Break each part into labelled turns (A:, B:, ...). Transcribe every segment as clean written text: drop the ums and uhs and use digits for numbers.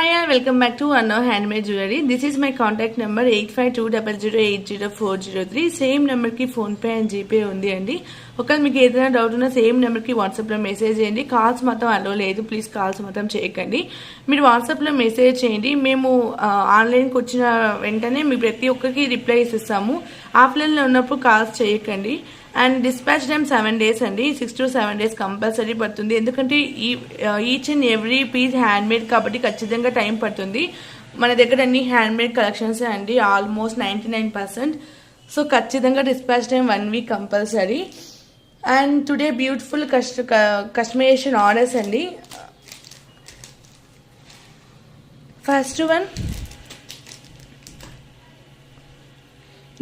A: Hi and welcome back to Unknown Handmade Jewelry. This is my contact number 8520080403. Same number కి phone pay and GPay ఉంది అండి. ఒకవేళ మీకు ఏదైనా doubt ఉన్నా సేమ్ నెంబర్ కి వాట్సాప్ లో మెసేజ్ చేయండి. కాల్స్ మాత్రం అలో లేదు, ప్లీజ్ కాల్స్ మాత్రం చేయకండి. మీరు వాట్సాప్ లో మెసేజ్ చేయండి. మేము ఆన్లైన్ కి వచ్చిన వెంటనే మీ ప్రతి ఒక్కరికి రిప్లై ఇస్తాము. ఆఫ్లైన్ లో ఉన్నప్పుడు కాల్స్ చేయకండి. అండ్ డిస్పాచ్ టైం 7 days అండి. 6 to 7 days కంపల్సరీ పడుతుంది. ఎందుకంటే each and every piece hand made కాబట్టి ఖచ్చితంగా టైం పడుతుంది. మన దగ్గర అన్ని హ్యాండ్ మేడ్ కలెక్షన్స్ అండి, ఆల్మోస్ట్ 99%. సో ఖచ్చితంగా dispatch time 1 week compulsory. And today beautiful customization orders అండి. First one,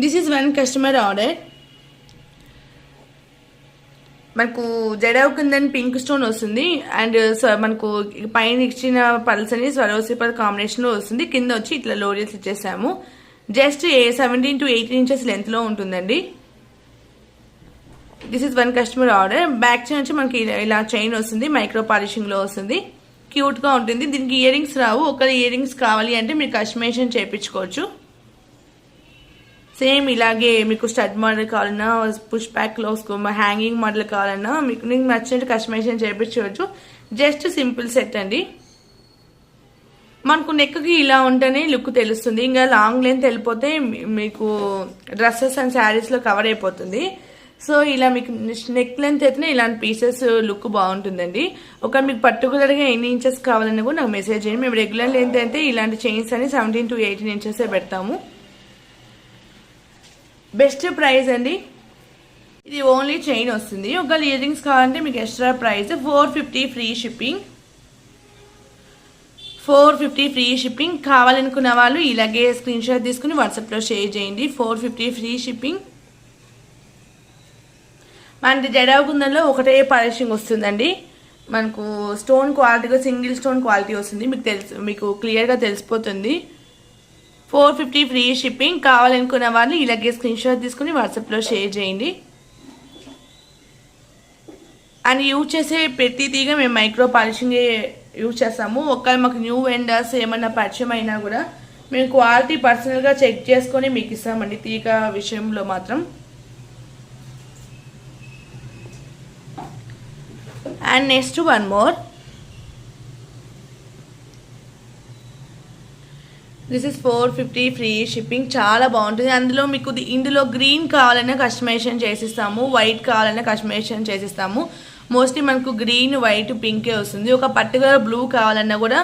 A: this is one customer order. మనకు జడావు కిందని పింక్ స్టోన్ వస్తుంది. అండ్ మనకు పైన ఇచ్చిన పల్స్ అని స్వరోసి పల్ కాంబినేషన్ లో వస్తుంది. కింద వచ్చి ఇట్లా లోరియల్స్ ఇచ్చేసాము. జస్ట్ 17 to 18 inches లెంత్ లో ఉంటుందండి. This is one customer order. Back chain వచ్చి మనకి ఇలా చైన్ వస్తుంది, మైక్రో పాలిషింగ్ లో వస్తుంది. క్యూట్ గా ఉంటుంది. దీనికి ఇయర్ రింగ్స్ రావు. ఒకవేళ ఇయర్ రింగ్స్ కావాలి అంటే మీరు కస్టమైజేషన్ చేయించుకోవచ్చు. సేమ్ ఇలాగే మీకు స్టడ్ మోడల్ కావాలన్నా, పుష్ బ్యాక్ లో హ్యాంగింగ్ మోడల్ కావాలన్నా మీకు నచ్చినట్టు కస్టమైజేషన్ చేయించవచ్చు. జస్ట్ సింపుల్ సెట్ అండి. మనకు నెక్ కి ఇలా ఉంటేనే లుక్ తెలుస్తుంది. ఇంకా లాంగ్ లెంత్ వెళ్ళిపోతే మీకు డ్రెస్సెస్ అండ్ శారీస్ లో కవర్ అయిపోతుంది. సో ఇలా మీకు నెక్ లెంత్ అయితేనే ఇలాంటి పీసెస్ లుక్ బాగుంటుందండి. ఒక మీకు పర్టికులర్ గా ఎన్ని ఇంచెస్ కావాలన్నా కూడా నాకు మెసేజ్ చేయండి. మేము రెగ్యులర్ లెంత్ అయితే ఇలాంటి చైన్స్ అని 17 to 18 inches పెడతాము. బెస్ట్ ప్రైస్ అండి. ఇది ఓన్లీ చైన్ వస్తుంది. ఒక ఇయర్ రింగ్స్ కావాలంటే మీకు extra price 450 free shipping. 450 free shipping. కావాలనుకున్న వాళ్ళు ఇలాగే స్క్రీన్ షాట్ తీసుకుని వాట్సాప్ లో షేర్ చేయండి. 450 ఫ్రీ షిప్పింగ్. మనకి జడావు కుందంలో ఒకటే పాలిషింగ్ వస్తుందండి. మనకు స్టోన్ క్వాలిటీగా సింగిల్ స్టోన్ క్వాలిటీ వస్తుంది. మీకు క్లియర్ గా తెలిసిపోతుంది. 450 ఫ్రీ షిప్పింగ్. కావాలనుకున్న వాళ్ళు ఇలాగే స్క్రీన్ షాట్ తీసుకుని వాట్సాప్ లో షేర్ చేయండి. అండ్ యూజ్ చేసే ప్రతి తీగ మేము మైక్రో పాలిషింగ్ యూజ్ చేస్తాము. ఒకవేళ మాకు న్యూ వెండర్స్ ఏమన్నా పరిచయం అయినా కూడా మేము క్వాలిటీ పర్సనల్ గా చెక్ చేసుకొని మీకు ఇస్తామండి. తీగ విషయంలో మాత్రం. And next one more. This is 450 free shipping. చాలా బాగుంటుంది. అందులో మీకు ఇందులో గ్రీన్ కావాలన్నా కస్టమైజేషన్ చేసిస్తాము, వైట్ కావాలన్నా కస్టమైజేషన్ చేసిస్తాము. మోస్ట్లీ మనకు గ్రీన్, వైట్, పింకే వస్తుంది. ఒక పర్టికులర్ బ్లూ కావాలన్నా కూడా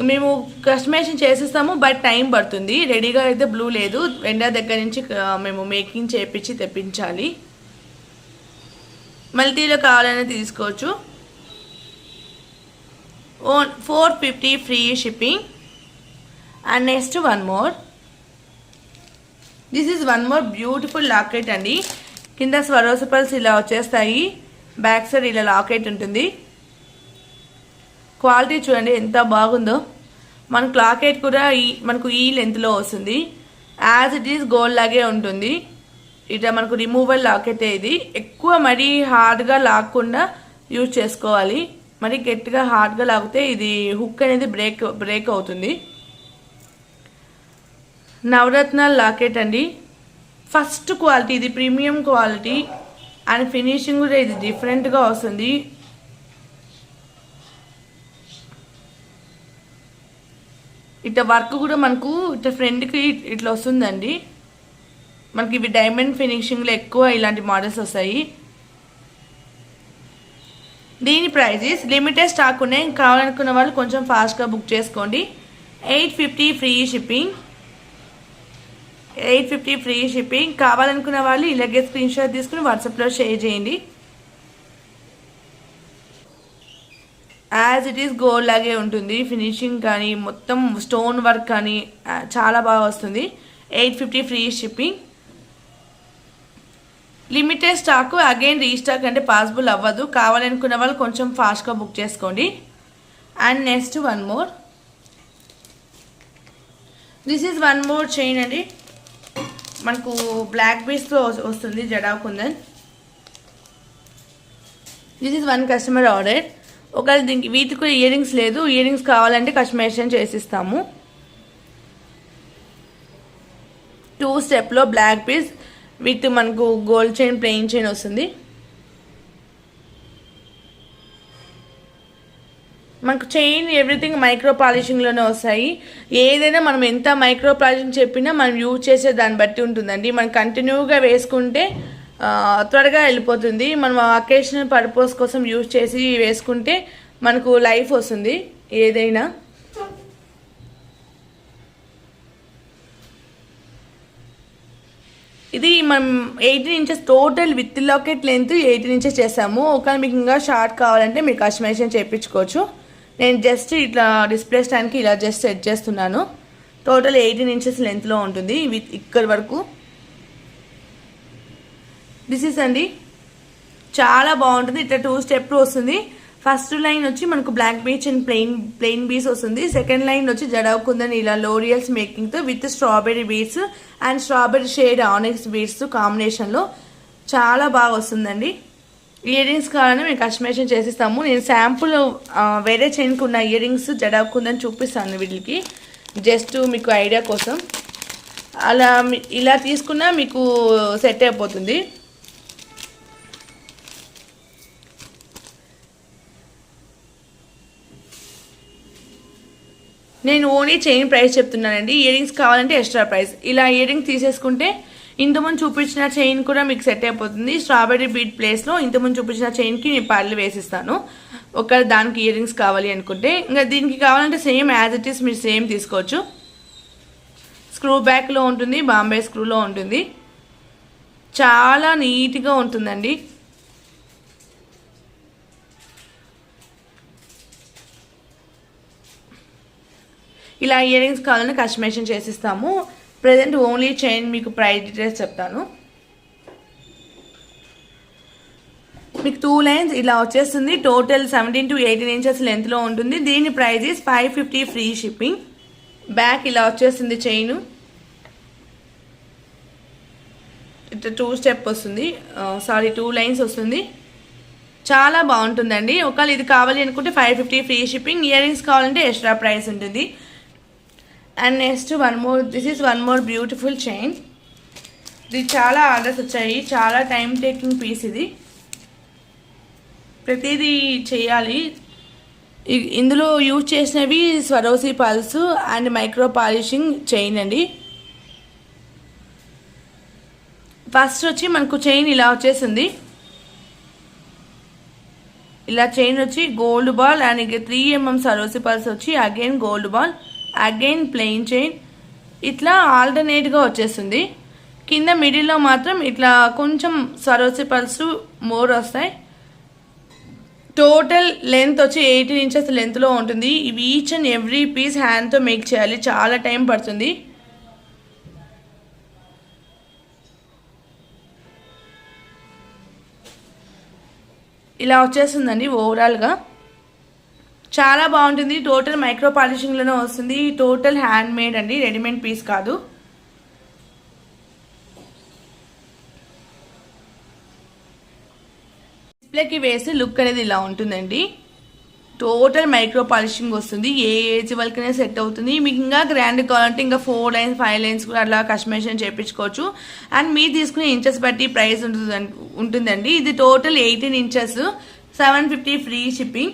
A: మేము కస్టమైజేషన్ చేసిస్తాము. బట్ టైం పడుతుంది. రెడీగా అయితే బ్లూ లేదు. వెండర్ దగ్గర నుంచి మేము మేకింగ్ చేయించి తెప్పించాలి. మల్టీలో కావాలన్నా తీసుకోవచ్చు. 450 free shipping. And next one more. This is one more beautiful locket అండి. కింద స్వరోసి పల్స్ ఇలా వచ్చేస్తాయి. బ్యాక్ సైడ్ ఇలా లాకెట్ ఉంటుంది. క్వాలిటీ చూడండి ఎంత బాగుందో. మనకు లాకెట్ కూడా మనకు ఈ లెంత్ లో వస్తుంది. యాజ్ ఇట్ ఈస్ గోల్డ్ లాగే ఉంటుంది. ఇట్లా మనకు రిమూవల్ లాకెట్. ఇది ఎక్కువ మరీ హార్డ్ గా లాక్కుండా యూజ్ చేసుకోవాలి. మరి గట్టిగా హార్డ్ గా లాగితే ఇది హుక్ అనేది బ్రేక్ అవుతుంది. నవరత్న లాకెట్ అండి. ఫస్ట్ క్వాలిటీ, ఇది ప్రీమియం క్వాలిటీ. అండ్ ఫినిషింగ్ కూడా ఇది డిఫరెంట్ గా వస్తుంది. ఇట్లా వర్క్ కూడా మనకు ఇట్లా ఫ్రంట్ కి ఇట్లా వస్తుందండి. మనకి ఇవి డైమండ్ ఫినిషింగ్ లో ఎక్కువ ఇలాంటి మోడల్స్ వస్తాయి. దీని ప్రైజెస్ లిమిటెడ్ స్టాక్ ఉన్నాయి. కావాలనుకున్న వాళ్ళు కొంచెం ఫాస్ట్ గా బుక్ చేసుకోండి. 850 ఫ్రీ షిప్పింగ్. 850 free shipping. కావాలనుకున్న వాళ్ళు ఇలాగే స్క్రీన్ షాట్ తీసుకుని వాట్సాప్ లో షేర్ చేయండి. యాజ్ ఇట్ ఈస్ గోల్డ్ లాగే ఉంటుంది. ఫినిషింగ్ కానీ మొత్తం స్టోన్ వర్క్ కానీ చాలా బాగా వస్తుంది. 850 free shipping. Limited stock. Again restock అంటే పాసిబుల్ అవ్వదు. కావాలనుకున్న వాళ్ళు కొంచెం ఫాస్ట్ గా బుక్ చేసుకోండి. And next one more. This is one more chain అండి. మనకు బ్లాక్ బీస్ తో వస్తుంది jadau kundan. This is one customer order. ఒకవేళ దీనికి వీటికి కూడా ఇయర్ రింగ్స్ లేదు, ఇయర్ రింగ్స్ కావాలంటే కస్టమైజేషన్ చేసిస్తాము. 2 స్టెప్లో బ్లాక్ పీస్ విత్ మనకు గోల్డ్ చైన్, ప్లెయిన్ చైన్ వస్తుంది. మనకు చైన్ ఎవ్రీథింగ్ మైక్రో పాలిషింగ్లోనే వస్తాయి. ఏదైనా మనం ఎంత మైక్రో పాలిషింగ్ చెప్పినా మనం యూజ్ చేసే దాన్ని బట్టి ఉంటుందండి. మనం కంటిన్యూగా వేసుకుంటే త్వరగా వెళ్ళిపోతుంది. మనం అకేషనల్ పర్పస్ కోసం యూజ్ చేసి వేసుకుంటే మనకు లైఫ్ వస్తుంది ఏదైనా. ఇది మనం 18 inches total with locket length 18 inches చేసాము. ఒకవేళ మీకు ఇంకా షార్ట్ కావాలంటే మీరు కస్టమైజేషన్ చేయించుకోవచ్చు. నేను జస్ట్ ఇట్లా డిస్ప్లే స్టాండ్కి ఇలా జస్ట్ సెట్ చేస్తున్నాను. టోటల్ 18 ఇంచెస్ లెంత్లో ఉంటుంది విత్ ఇక్కడ వరకు. దిస్ ఇస్ అండి, చాలా బాగుంటుంది. ఇట్లా 2 స్టెప్ వస్తుంది. ఫస్ట్ లైన్ వచ్చి మనకు బ్లాక్ బీచ్ అండ్ ప్లెయిన్ బీస్ వస్తుంది. సెకండ్ లైన్ వచ్చి జడవకుందని ఇలా లోరియల్స్ మేకింగ్తో with strawberry beads and strawberry shade onyx beads కాంబినేషన్లో చాలా బాగా వస్తుందండి. ఇయర్ రింగ్స్ కావాలని మేము కస్టమైజేషన్ చేసిస్తాము. నేను శాంపుల్ వేరే చైన్కి ఉన్న ఇయర్ రింగ్స్ జడవకుందని చూపిస్తాను వీటికి, జస్ట్ మీకు ఐడియా కోసం. అలా ఇలా తీసుకున్నా మీకు సెట్ అయిపోతుంది. నేను ఓన్లీ చైన్ ప్రైస్ చెప్తున్నానండి. ఇయర్ రింగ్స్ కావాలంటే ఎక్స్ట్రా ప్రైస్. ఇలా ఇయర్ రింగ్స్ తీసేసుకుంటే ఇంతకుముందు చూపించిన చైన్ కూడా మీకు సెట్ అయిపోతుంది. స్ట్రాబెర్రీ బీడ్ ప్లేస్లో ఇంతకుముందు చూపించిన చైన్కి నేను పర్లు వేసిస్తాను. ఒకవేళ దానికి ఇయర్ రింగ్స్ కావాలి అనుకుంటే. ఇంకా దీనికి కావాలంటే సేమ్ యాజ్ ఇట్ ఈస్ మీరు సేమ్ తీసుకోవచ్చు. స్క్రూ బ్యాక్లో ఉంటుంది, బాంబే స్క్రూలో ఉంటుంది. చాలా నీట్గా ఉంటుందండి. ఇలా ఇయర్ రింగ్స్ కావాలని కస్టమైజేషన్ చేసిస్తాము. ప్రజెంట్ ఓన్లీ చైన్ మీకు ప్రైస్ డీటెయిల్స్ చెప్తాను. మీకు 2 లైన్స్ ఇలా వచ్చేస్తుంది. టోటల్ 17 to 18 ఇంచెస్ లెంత్లో ఉంటుంది. దీని price is 550 free shipping. Back ఇలా వచ్చేస్తుంది చైన్. ఇట్లా 2 స్టెప్ వస్తుంది, 2 లైన్స్ వస్తుంది. చాలా బాగుంటుందండి. ఒకవేళ ఇది కావాలి అనుకుంటే 550 ఫ్రీ షిప్పింగ్. ఇయర్ రింగ్స్ కావాలంటే ఎక్స్ట్రా ప్రైస్ ఉంటుంది. And next this is one more beautiful chain. ఇది చాలా ఆర్డర్స్ వచ్చాయి. చాలా టైం టేకింగ్ పీస్ ఇది. ప్రతిదీ చేయాలి. ఇందులో యూజ్ చేసినవి Swarovski pearls and micro polishing chain అండి. ఫస్ట్ వచ్చి మనకు చైన్ ఇలా వచ్చేసింది. ఇలా చైన్ వచ్చి గోల్డ్ బాల్ అండ్ ఇక 3 mm సరోసి పల్స్ వచ్చి again gold ball, again plain chain. ఇట్లా ఆల్టర్నేట్గా వచ్చేస్తుంది. కింద మిడిల్లో మాత్రం ఇట్లా కొంచెం సరోసి పల్స్ మోర్ వస్తాయి. టోటల్ లెంత్ వచ్చి 18 ఇంచెస్ లెంత్లో ఉంటుంది. ఇవి ఈచ్ అండ్ ఎవ్రీ పీస్ హ్యాండ్తో మేక్ చేయాలి. చాలా టైం పడుతుంది. ఇలా వచ్చేస్తుందండి ఓవరాల్గా. చాలా బాగుంటుంది. టోటల్ మైక్రో పాలిషింగ్లోనే వస్తుంది. టోటల్ హ్యాండ్ మేడ్ అండి, రెడీమేడ్ పీస్ కాదు. డిస్ప్లేకి వేసి లుక్ అనేది ఇలా ఉంటుందండి. టోటల్ మైక్రో పాలిషింగ్ వస్తుంది. ఏ ఏజ్ వాళ్ళకైనా సెట్ అవుతుంది. మీకు ఇంకా గ్రాండ్ కావాలంటే ఇంకా 4 లైన్స్ 5 లైన్స్ కూడా అలా కస్టమైజేషన్ చేయించుకోవచ్చు. అండ్ మీరు తీసుకునే ఇంచెస్ బట్టి ప్రైస్ ఉంటుందండి. ఇది టోటల్ 18 ఇంచెస్, 750 ఫ్రీ షిప్పింగ్.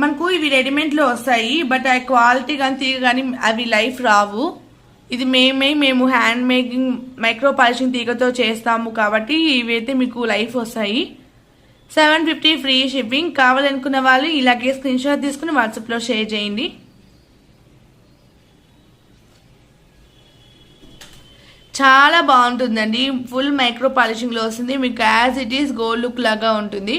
A: మనకు ఇవి రెడీమేడ్లో వస్తాయి, బట్ ఆ క్వాలిటీ కానీ తీగ కానీ అవి లైఫ్ రావు. ఇది మేము హ్యాండ్ మేకింగ్ మైక్రో పాలిషింగ్ తీగతో చేస్తాము కాబట్టి ఇవైతే మీకు లైఫ్ వస్తాయి. 750 ఫ్రీ షిప్పింగ్. కావాలనుకున్న వాళ్ళు ఇలాగే స్క్రీన్ షాట్ తీసుకుని వాట్సాప్లో షేర్ చేయండి. చాలా బాగుంటుందండి. ఫుల్ మైక్రో పాలిషింగ్లో వస్తుంది. మీకు as it is gold look లాగా ఉంటుంది.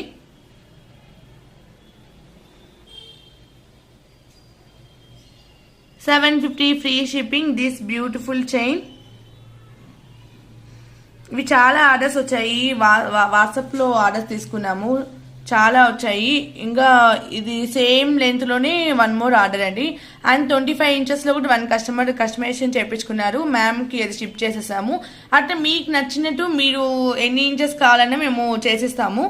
A: $750 free shipping. This beautiful chain. ఇవి చాలా ఆర్డర్స్ వచ్చాయి. వాట్సాప్లో ఆర్డర్స్ తీసుకున్నాము, చాలా వచ్చాయి. ఇంకా ఇది సేమ్ లెంత్లోనే 1 మోర్ ఆర్డర్ అండి. అండ్ 25 ఇంచెస్లో కూడా 1 కస్టమర్ కస్టమైజేషన్ చేయించుకున్నారు. మ్యామ్కి అది షిప్ చేసేసాము. అట్లా మీకు నచ్చినట్టు మీరు ఎన్ని ఇంచెస్ కావాలన్నా మేము చేసిస్తాము.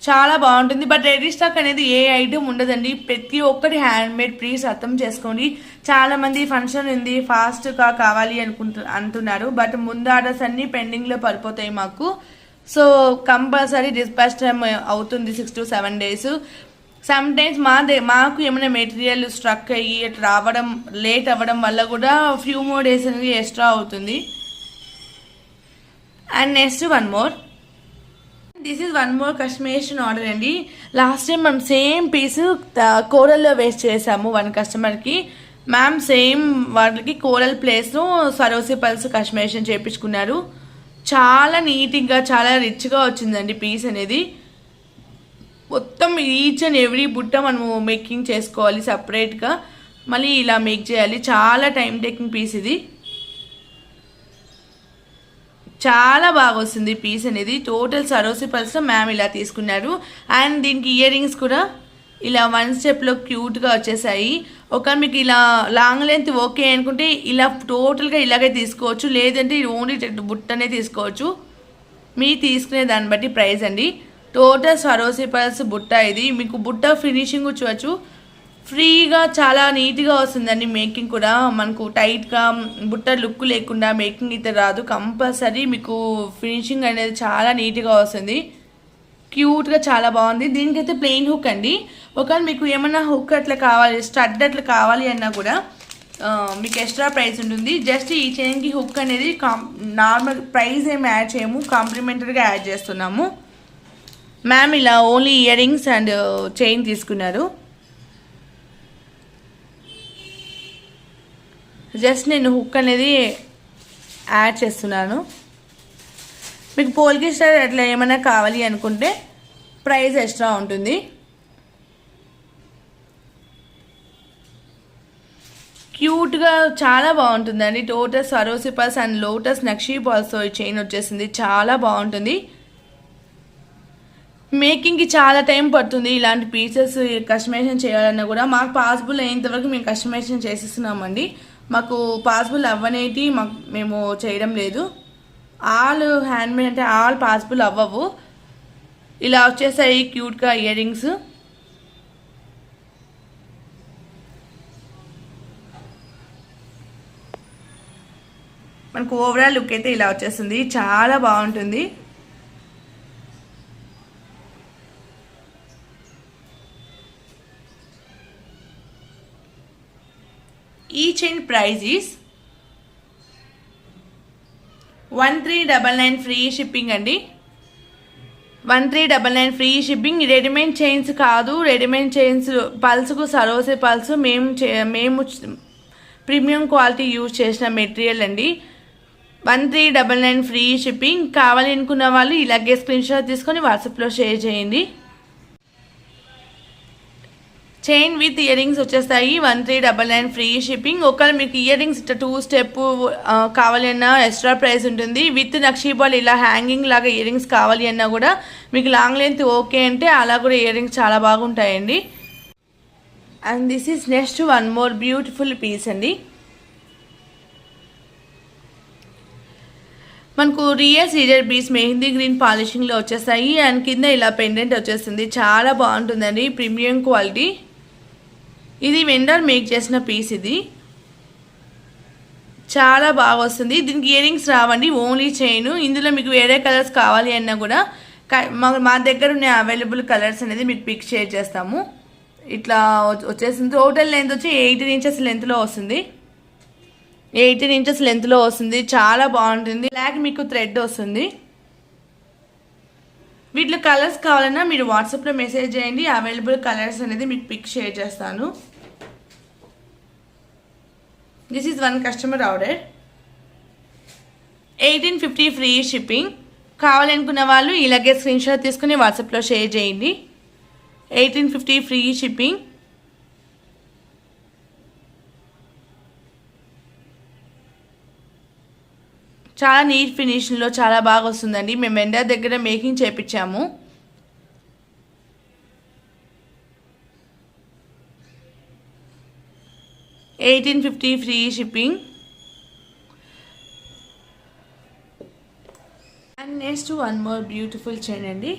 A: చాలా బాగుంటుంది. బట్ రెడీ స్టాక్ అనేది ఏ ఐటమ్ ఉండదండి, ప్రతి ఒక్కటి హ్యాండ్ మేడ్. ప్లీజ్ అర్థం చేసుకోండి. చాలా మంది ఫంక్షన్ ఉంది ఫాస్ట్గా కావాలి అంటున్నారు, బట్ ముందు ఆర్డర్స్ అన్ని పెండింగ్లో పడిపోతాయి మాకు. సో కంపల్సరీ డిస్పాచ్ టైం అవుతుంది 6 to 7 days. సమ్ టైమ్స్ మాకు ఏమైనా మెటీరియల్ స్ట్రక్ అయ్యి రావడం లేట్ అవ్వడం వల్ల కూడా ఫ్యూ మోర్ డేస్ అనేది ఎక్స్ట్రా అవుతుంది. And next one more, this is one more customisation order అండి. లాస్ట్ టైం మనం సేమ్ పీస్ కోరల్లో వేస్ట్ చేసాము వన్ కస్టమర్కి. మ్యామ్ సేమ్ వాళ్ళకి కోరల్ ప్లేస్లో సరోసి పల్స్ కస్టమైజేషన్ చేయించుకున్నారు. చాలా నీట్గా చాలా రిచ్గా వచ్చిందండి పీస్ అనేది. మొత్తం ఈచ్ అండ్ ఎవ్రీ బుట్ట మనము మేకింగ్ చేసుకోవాలి సపరేట్గా, మళ్ళీ ఇలా మేక్ చేయాలి. చాలా టైం టేకింగ్ పీస్ ఇది. చాలా బాగా వస్తుంది పీస్ అనేది. టోటల్ సరోసి పల్స్లో మ్యామ్ ఇలా తీసుకున్నారు. అండ్ దీనికి ఇయర్ రింగ్స్ కూడా ఇలా వన్ స్టెప్లో క్యూట్గా వచ్చేసాయి. ఒక మీకు ఇలా లాంగ్ లెంత్ ఓకే అనుకుంటే ఇలా టోటల్గా ఇలాగే తీసుకోవచ్చు, లేదంటే ఓన్లీ బుట్టనే తీసుకోవచ్చు. మీరు తీసుకునే దాన్ని బట్టి ప్రైస్ అండి. టోటల్ సరోసి పల్స్ బుట్ట ఇది. మీకు బుట్ట ఫినిషింగ్ చూడవచ్చు, ఫ్రీగా చాలా నీట్గా వస్తుందండి. మేకింగ్ కూడా మనకు టైట్గా బుట్ట లుక్ లేకుండా మేకింగ్ అయితే రాదు. కంపల్సరీ మీకు ఫినిషింగ్ అనేది చాలా నీట్గా వస్తుంది, క్యూట్గా చాలా బాగుంది. దీనికైతే ప్లెయిన్ హుక్ అండి. ఒకవేళ మీకు ఏమైనా హుక్ అట్లా కావాలి, స్టడ్ అట్లా కావాలి అన్నా కూడా మీకు ఎక్స్ట్రా ప్రైస్ ఉంటుంది. జస్ట్ ఈ చైన్కి హుక్ అనేది నార్మల్ ప్రైస్ ఏమి యాడ్ చేయము, కాంప్లిమెంటరీగా యాడ్ చేస్తున్నాము. మ్యామ్ ఇలా only ear rings and chain తీసుకున్నారు. జస్ట్ నేను హుక్ అనేది యాడ్ చేస్తున్నాను. మీకు పోల్కి స్టార్ అట్లా ఏమైనా కావాలి అనుకుంటే ప్రైస్ ఎక్స్ట్రా ఉంటుంది. క్యూట్గా చాలా బాగుంటుందండి. Total Swarovski pearls and lotus nakshi బాల్స్తో ఈ చైన్ వచ్చేసింది. చాలా బాగుంటుంది. మేకింగ్కి చాలా టైం పడుతుంది. ఇలాంటి పీసెస్ కస్టమైజేషన్ చేయాలన్నా కూడా మాకు పాసిబుల్ అయ్యేంతవరకు మేము కస్టమైజేషన్ చేసిస్తున్నామండి. మాకు పాసిబుల్ అవ్వనేటి మేము చేయడం లేదు. ఆల్ హ్యాండ్మేడ్ అంటే ఆల్ పాసిబుల్ అవ్వవు. ఇలా వచ్చేసాయి క్యూట్గా ఇయర్ రింగ్స్. మనకు ఓవరాల్ లుక్ అయితే ఇలా వచ్చేస్తుంది. చాలా బాగుంటుంది. ఈ chain price is 1399 free shipping అండి. 1399 ఫ్రీ షిప్పింగ్. రెడీమేడ్ చైన్స్ కాదు, రెడీమేడ్ చైన్స్ పల్స్కు సరోసే పల్స్ మేము ప్రీమియం క్వాలిటీ యూజ్ చేసిన మెటీరియల్ అండి. 1399 ఫ్రీ షిప్పింగ్. కావాలి అనుకున్న వాళ్ళు ఇలాగే స్క్రీన్ షాట్ తీసుకొని వాట్సాప్లో షేర్ చేయండి. చైన్ విత్ ఇయర్ రింగ్స్ వచ్చేస్తాయి. 1399 ఫ్రీ షిప్పింగ్. ఒకవేళ మీకు ఇయర్ రింగ్స్ ఇట్లా 2 స్టెప్ కావాలి అన్నా ఎక్స్ట్రా ప్రైస్ ఉంటుంది. విత్ నక్షీ బాల్ ఇలా హ్యాంగింగ్ లాగా ఇయర్ రింగ్స్ కావాలి అన్నా కూడా మీకు లాంగ్ లెంత్ ఓకే అంటే అలా కూడా ఇయర్ రింగ్స్ చాలా బాగుంటాయండి. And this is next one more beautiful piece అండి. మనకు రియల్ సీజర్ పీస్ మెహందీ గ్రీన్ పాలిషింగ్లో వచ్చేస్తాయి. అండ్ కింద ఇలా పెండెంట్ వచ్చేస్తుంది. చాలా బాగుంటుందండి, ప్రీమియం క్వాలిటీ. ఇది వెండర్ మేక్ చేసిన పీస్. ఇది చాలా బాగా వస్తుంది. దీనికి ఇయర్ రింగ్స్ రావండి, ఓన్లీ చైన్. ఇందులో మీకు వేరే కలర్స్ కావాలి అన్నా కూడా మా దగ్గర ఉన్న అవైలబుల్ కలర్స్ అనేది మీకు పిక్ షేర్ చేస్తాము. ఇట్లా వచ్చేసింది. టోటల్ లెంత్ వచ్చి 18 inches లెంత్లో వస్తుంది. 18 inches లెంత్లో వస్తుంది. చాలా బాగుంటుంది. బ్లాక్ మీకు థ్రెడ్ వస్తుంది. వీటిలో కలర్స్ కావాలన్నా మీరు వాట్సాప్లో మెసేజ్ చేయండి. అవైలబుల్ కలర్స్ అనేది మీకు పిక్ షేర్ చేస్తాను. This is one customer order. 1850 free shipping. కావాలనుకున్న వాళ్ళు ఇలాగే స్క్రీన్ షాట్ తీసుకుని వాట్సాప్లో షేర్ చేయండి. 1850 ఫ్రీ షిప్పింగ్. చాలా నీట్ ఫినిషింగ్లో చాలా బాగా వస్తుందండి. మేము వెండర్ దగ్గర మేకింగ్ చేయించాము. $1850 free shipping. And next one more beautiful chain అండి.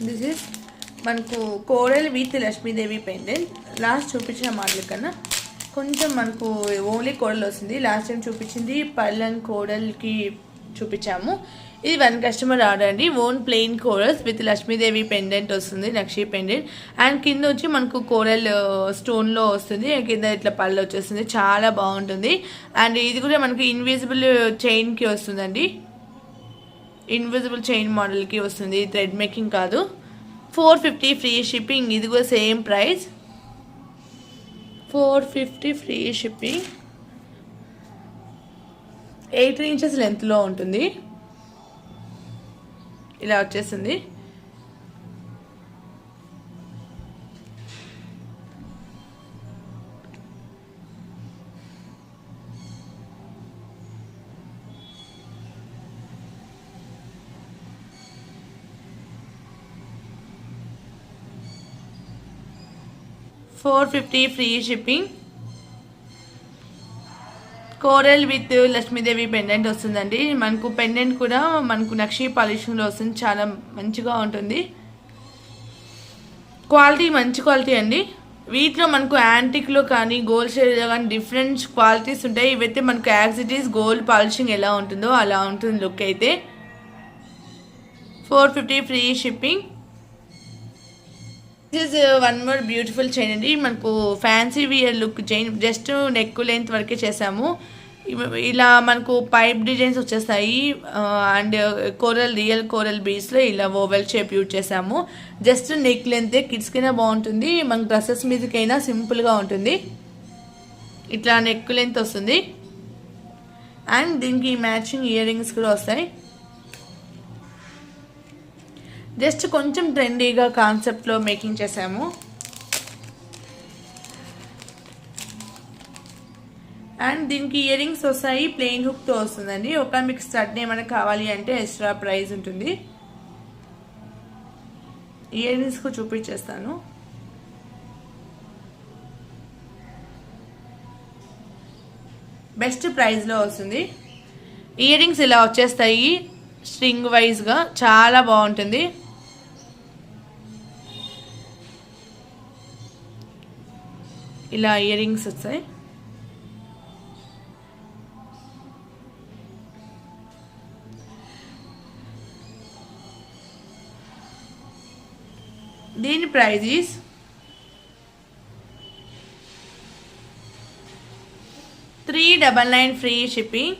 A: దిస్ ఇస్ మనకు coral with Lakshmidevi pendant. Last చూపించిన మోడల్ కన్నా కొంచెం మనకు ఓన్లీ కోరల్ వస్తుంది. లాస్ట్ టైం చూపించింది పర్ల్ అండ్ కోరల్కి చూపించాము. ఇది 1 కస్టమర్ ఆర్డర్ అండి. Own plain corals with Lakshmidevi pendant వస్తుంది, నక్షి పెండెంట్. అండ్ కింద వచ్చి మనకు కోరల్ స్టోన్లో వస్తుంది, కింద ఇట్లా పళ్ళు వచ్చేస్తుంది. చాలా బాగుంటుంది. అండ్ ఇది కూడా మనకి ఇన్విజిబుల్ చైన్కి వస్తుందండి, ఇన్విజిబుల్ చైన్ మోడల్కి వస్తుంది, థ్రెడ్ మేకింగ్ కాదు. 450 ఫ్రీ షిప్పింగ్. ఇది కూడా same price, 450 free shipping. 8 inches లెంత్లో ఉంటుంది. ఇలా వచ్చేసింది. $450 free shipping. Coral with Lakshmidevi pendant వస్తుందండి. మనకు పెండెంట్ కూడా మనకు నక్షి పాలిషింగ్లో వస్తుంది, చాలా మంచిగా ఉంటుంది. క్వాలిటీ మంచి క్వాలిటీ అండి. వీటిలో మనకు యాంటిక్లో కానీ గోల్డ్ షేడ్లో కానీ డిఫరెంట్ క్వాలిటీస్ ఉంటాయి. ఇవైతే మనకు as it is gold polishing ఎలా ఉంటుందో అలా ఉంటుంది లుక్ అయితే. 450 free shipping. This is one more beautiful chain అండి. మనకు fancy wear look chain, just neck length వరకే చేసాము. ఇలా మనకు పైప్ డిజైన్స్ వచ్చేస్తాయి. అండ్ కోరల్, రియల్ కోరల్ బీడ్స్లో ఇలా ఓవెల్ షేప్ యూజ్ చేసాము. జస్ట్ నెక్ లెంతే, కిడ్స్కైనా బాగుంటుంది, మనకు డ్రెస్సెస్ మీదకైనా సింపుల్గా ఉంటుంది. ఇట్లా నెక్ లెంత్ వస్తుంది. అండ్ దీనికి మ్యాచింగ్ ఇయర్ రింగ్స్ కూడా వస్తాయి. జస్ట్ కొంచెం ట్రెండీగా కాన్సెప్ట్లో మేకింగ్ చేసాము. అండ్ దీనికి ఇయర్ రింగ్స్ వస్తాయి, ప్లెయిన్ హుక్తో వస్తుందండి. ఒక మీకు స్టడ్ ఏమైనా కావాలి అంటే ఎక్స్ట్రా ప్రైస్ ఉంటుంది. ఇయర్ రింగ్స్ కూడా చూపించేస్తాను. బెస్ట్ ప్రైస్లో వస్తుంది. ఇయర్ రింగ్స్ ఇలా వచ్చేస్తాయి స్ట్రింగ్ వైజ్గా, చాలా బాగుంటుంది. ఇలా ఇయర్ రింగ్స్ వస్తాయి. దీని price is $399 free shipping.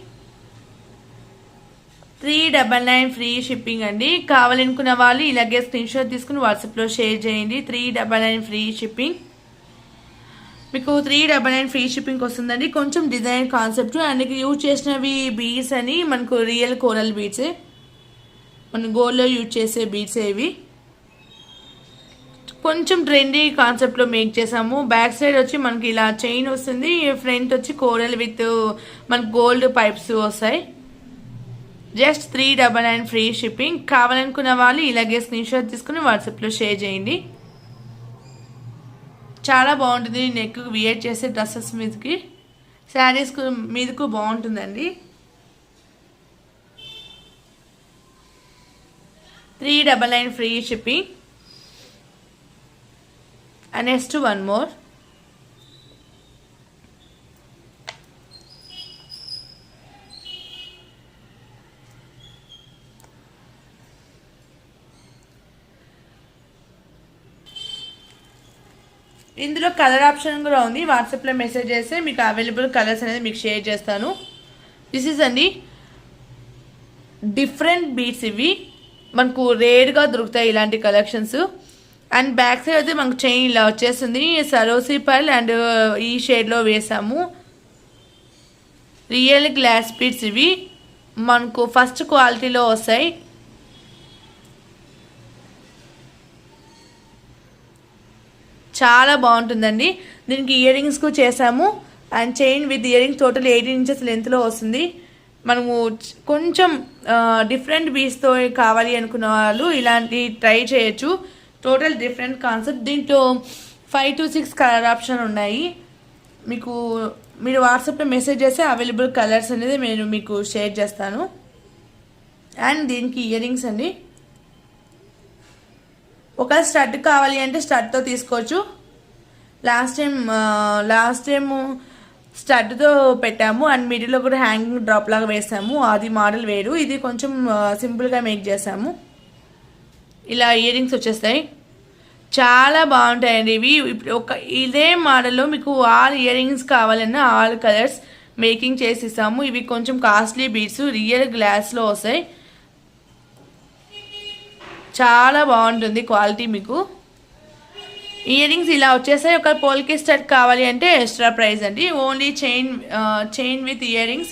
A: 399 free shipping అండి. కావాలనుకున్న వాళ్ళు ఇలాగే స్క్రీన్ షాట్ తీసుకుని వాట్సాప్లో షేర్ చేయండి. 399 ఫ్రీ షిప్పింగ్. మీకు 399 ఫ్రీ షిప్పింగ్ వస్తుందండి. కొంచెం డిజైన్ కాన్సెప్ట్ అండ్ యూజ్ చేసినవి బీడ్స్ అని మనకు రియల్ కోరల్ బీడ్సే, మనం గోల్డ్లో యూజ్ చేసే బీడ్సే ఇవి. కొంచెం ట్రెండీ కాన్సెప్ట్లో మేక్ చేసాము. బ్యాక్ సైడ్ వచ్చి మనకి ఇలా చైన్ వస్తుంది, ఫ్రంట్ వచ్చి కోరల్ విత్ మనకు గోల్డ్ పైప్స్ వస్తాయి. Just 399 free shipping. కావాలనుకున్న వాళ్ళు ఇలాగే స్క్రీన్ షాట్ తీసుకుని వాట్సాప్లో షేర్ చేయండి. చాలా బాగుంటుంది. నెక్ వియర్ చేసే డ్రెస్సెస్ మీదకి, శారీస్ మీదకు బాగుంటుందండి. 399 free shipping. And next one more. ఇందులో కలర్ ఆప్షన్ కూడా ఉంది. వాట్సాప్లో మెసేజ్ చేస్తే మీకు అవైలబుల్ కలర్స్ అనేది మీకు షేర్ చేస్తాను. దిస్ ఈజ్ అండి డిఫరెంట్ బీడ్స్. ఇవి మనకు రేర్గా దొరుకుతాయి ఇలాంటి కలెక్షన్స్. అండ్ బ్యాక్ సైడ్ అయితే మనకు చైన్ ఇలా వచ్చేస్తుంది. సరోసి పర్ల్ అండ్ ఈ షేడ్లో వేసాము. రియల్ గ్లాస్ బీడ్స్ ఇవి మనకు ఫస్ట్ క్వాలిటీలో వస్తాయి. చాలా బాగుంటుందండి. దీనికి ఇయర్ రింగ్స్ కూడా చేసాము. And chain with earrings total 18 inches లెంత్లో వస్తుంది. మనము కొంచెం డిఫరెంట్ బీడ్స్తో కావాలి అనుకున్న వాళ్ళు ఇలాంటి ట్రై చేయొచ్చు. Total different concept. దీంట్లో 5 to 6 కలర్ ఆప్షన్ ఉన్నాయి. మీరు వాట్సాప్లో మెసేజ్ చేస్తే అవైలబుల్ కలర్స్ అనేది నేను మీకు షేర్ చేస్తాను. అండ్ దీనికి ఇయర్ రింగ్స్ అండి. ఒక స్టడ్ కావాలి అంటే స్టడ్తో తీసుకోవచ్చు. లాస్ట్ టైం స్టడ్తో పెట్టాము అండ్ మిడిల్లో కూడా హ్యాంగింగ్ డ్రాప్ లాగా వేసాము. అది మోడల్ వేరు, ఇది కొంచెం సింపుల్గా మేక్ చేసాము. ఇలా ఇయర్ రింగ్స్ వచ్చేస్తాయి, చాలా బాగుంటాయండి ఇవి. ఇదే మోడల్లో మీకు ఆల్ ఇయర్ రింగ్స్ కావాలన్నా ఆల్ కలర్స్ మేకింగ్ చేసి ఇస్తాము. ఇవి కొంచెం కాస్ట్లీ బీడ్స్, రియల్ గ్లాస్లో వస్తాయి, చాలా బాగుంటుంది క్వాలిటీ. మీకు ఇయర్ రింగ్స్ ఇలా వచ్చేసాయి. ఒక పోల్కి స్టడ్ కావాలి అంటే ఎక్స్ట్రా ప్రైస్ అండి. Only chain with earrings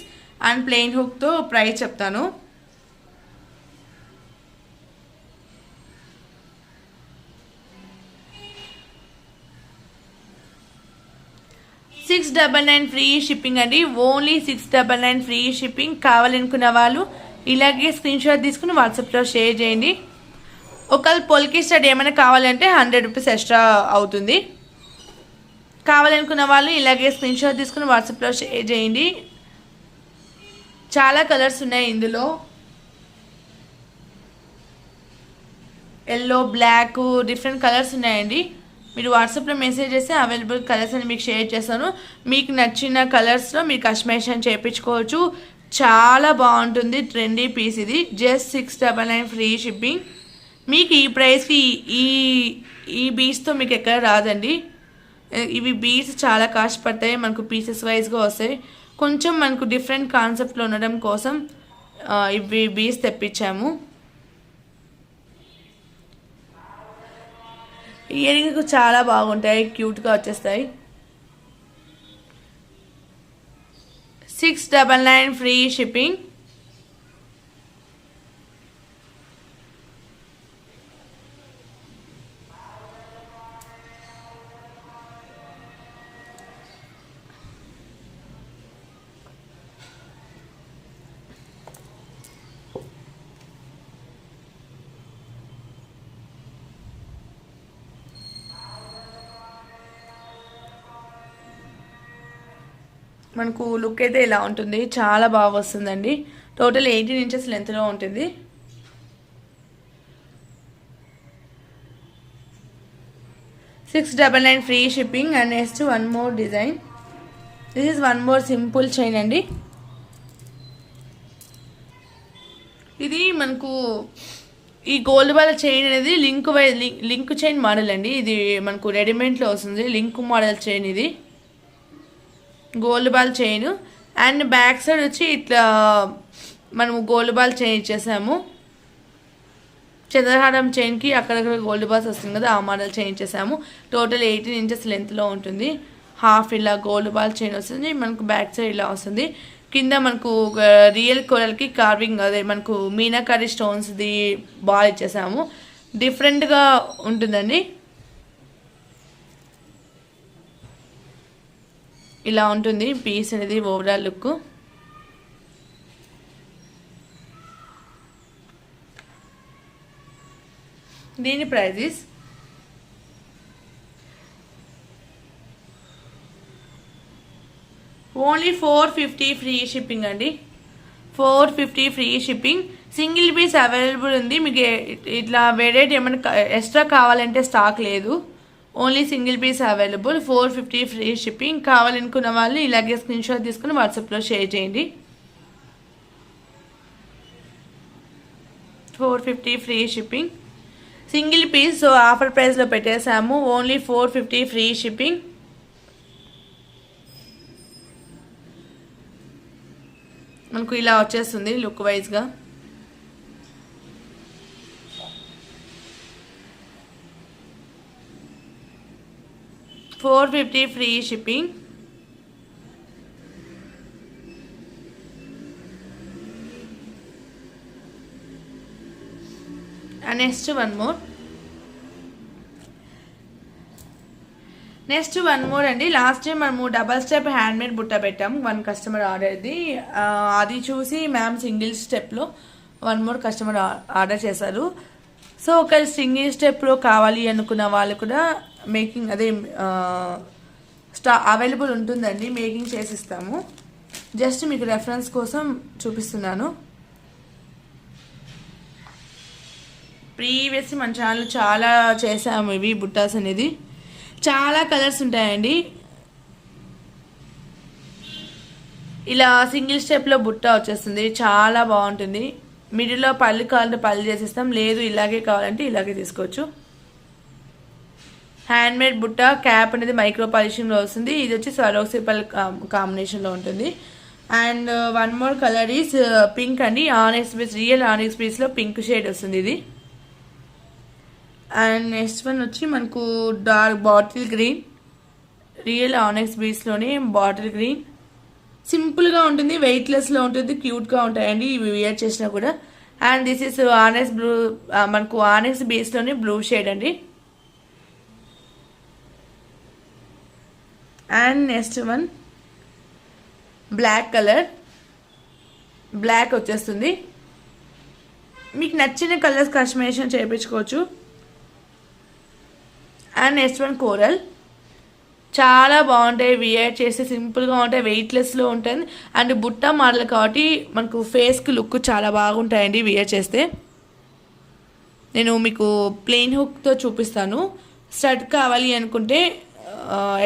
A: and plain హుక్తో ప్రైస్ చెప్తాను. $699 ఫ్రీ షిప్పింగ్ అండి. Only $699 free shipping. కావాలనుకున్న వాళ్ళు ఇలాగే స్క్రీన్ షాట్ తీసుకుని వాట్సాప్లో షేర్ చేయండి. ఒకవేళ పొల్కి స్టడ్ ఏమైనా కావాలంటే 100 రూపీస్ ఎక్స్ట్రా అవుతుంది. కావాలనుకున్న వాళ్ళు ఇలాగే స్క్రీన్ షాట్ తీసుకుని వాట్సాప్లో షేర్ చేయండి. చాలా కలర్స్ ఉన్నాయి ఇందులో, ఎల్లో, బ్లాక్, డిఫరెంట్ కలర్స్ ఉన్నాయండి. మీరు వాట్సాప్లో మెసేజ్ చేస్తే అవైలబుల్ కలర్స్ అని మీకు షేర్ చేస్తాను. మీకు నచ్చిన కలర్స్లో మీరు కస్టమైజేషన్ చేయించుకోవచ్చు. చాలా బాగుంటుంది, ట్రెండీ పీస్ ఇది. Just $699 free shipping. మీకు ఈ ప్రైస్కి ఈ బీడ్స్తో మీకు ఎక్కడ రాదండి. ఇవి బీడ్స్ చాలా కాస్ట్ పడతాయి, మనకు పీసెస్ వైజ్గా వస్తాయి. కొంచెం మనకు డిఫరెంట్ కాన్సెప్ట్లో ఉండడం కోసం ఇవి బీడ్స్ తెప్పించాము. ఇయర్ రింగ్స్ చాలా బాగుంటాయి, క్యూట్గా వచ్చేస్తాయి. $699 ఫ్రీ షిప్పింగ్. మనకు లుక్ అయితే ఇలా ఉంటుంది, చాలా బాగా వస్తుందండి. టోటల్ 18 ఇంచెస్ లెంత్లో ఉంటుంది. $699 free shipping. And next one more design. This is one more simple chain అండి. ఇది మనకు ఈ గోల్డ్ బాల్ చైన్ అనేది లింక్ చైన్ మోడల్ అండి. ఇది మనకు రెడీమేడ్లో వస్తుంది, లింక్ మోడల్ చైన్ ఇది. Gold ball chain and back side వచ్చి ఇట్లా మనము గోల్డ్ బాల్ చైన్ ఇచ్చేసాము. చంద్రహారం చైన్కి అక్కడక్కడ గోల్డ్ బాల్స్ వస్తుంది కదా, ఆ మోడల్ చైన్ ఇచ్చేసాము. టోటల్ 18 ఇంచెస్ లెంత్లో ఉంటుంది. హాఫ్ ఇలా గోల్డ్ బాల్ చైన్ వస్తుంది. మనకు బ్యాక్ సైడ్ ఇలా వస్తుంది. కింద మనకు రియల్ కోరల్కి కార్వింగ్, అదే మనకు మీనాకారి స్టోన్స్ది బాల్ ఇచ్చేసాము. డిఫరెంట్గా ఉంటుందండి. ఇలా ఉంటుంది పీస్ అనేది ఓవరాల్ లుక్. దీని ప్రైజెస్ ఓన్లీ $450 ఫ్రీ షిప్పింగ్ అండి. $450 free shipping. Single piece available ఉంది. మీకు ఇట్లా వెరైటీ ఏమైనా ఎక్స్ట్రా కావాలంటే స్టాక్ లేదు. Only single piece available. $450 free shipping. కావాలనుకున్న వాళ్ళు ఇలాగే స్క్రీన్ షాట్ తీసుకుని వాట్సాప్లో షేర్ చేయండి. $450 free shipping. Single piece, so offer ప్రైస్లో పెట్టేసాము. Only $450 free shipping. మనకు ఇలా వచ్చేస్తుంది లుక్ వైజ్గా. $450 free shipping. And next one more అండి. లాస్ట్ టైం మనము డబల్ స్టెప్ హ్యాండ్మేడ్ బుట్ట పెట్టాము. వన్ కస్టమర్ ఆర్డర్ది, అది చూసి మ్యామ్ సింగిల్ స్టెప్లో వన్ మోర్ కస్టమర్ ఆర్డర్ చేశారు. సో ఒకవేళ సింగిల్ స్టెప్లో కావాలి అనుకున్న వాళ్ళు కూడా మేకింగ్ అదే అవైలబుల్ ఉంటుందండి. మేకింగ్ చేసిస్తాము. జస్ట్ మీకు రెఫరెన్స్ కోసం చూపిస్తున్నాను. ప్రీవియస్ మన ఛానల్ చాలా చేసాము ఇవి బుట్టాస్ అనేది. చాలా కలర్స్ ఉంటాయండి. ఇలా సింగిల్ స్టెప్లో బుట్ట వచ్చేస్తుంది, చాలా బాగుంటుంది. మిడిల్లో పళ్ళు కావాలంటే పళ్ళు చేసేస్తాం, లేదు ఇలాగే కావాలంటే ఇలాగే తీసుకోవచ్చు. హ్యాండ్మేడ్ బుట్ట, క్యాప్ అనేది మైక్రో పాలిషింగ్లో వస్తుంది. ఇది వచ్చి స్వరోక్సీ పల్ కాంబినేషన్లో ఉంటుంది. And one more colour is pink అండి, ఆనెక్స్ బీస్, రియల్ ఆనెక్స్ బీస్లో పింక్ షేడ్ వస్తుంది ఇది. అండ్ నెక్స్ట్ వన్ వచ్చి మనకు dark bottle green, real onyx బీస్లోనే బాటిల్ గ్రీన్. సింపుల్గా ఉంటుంది, వెయిట్లెస్లో ఉంటుంది, క్యూట్గా ఉంటాయండి ఇవి వేర్ చేసినా కూడా. And this is onyx blue, మనకు ఆనెక్స్ బేస్లోనే బ్లూ షేడ్ అండి. And next one black colour, black వచ్చేస్తుంది. మీకు నచ్చిన కలర్స్ కస్టమైజేషన్ చేయించుకోవచ్చు. అండ్ నెక్స్ట్ వన్ కోరల్, చాలా బాగుంటాయి, వియర్ చేసి సింపుల్గా ఉంటాయి, వెయిట్లెస్లో ఉంటుంది. అండ్ బుట్ట మోడల్ కాబట్టి మనకు ఫేస్కి లుక్ చాలా బాగుంటాయండి వియర్ చేస్తే. నేను మీకు ప్లెయిన్ హుక్తో చూపిస్తాను. స్టడ్ కావాలి అనుకుంటే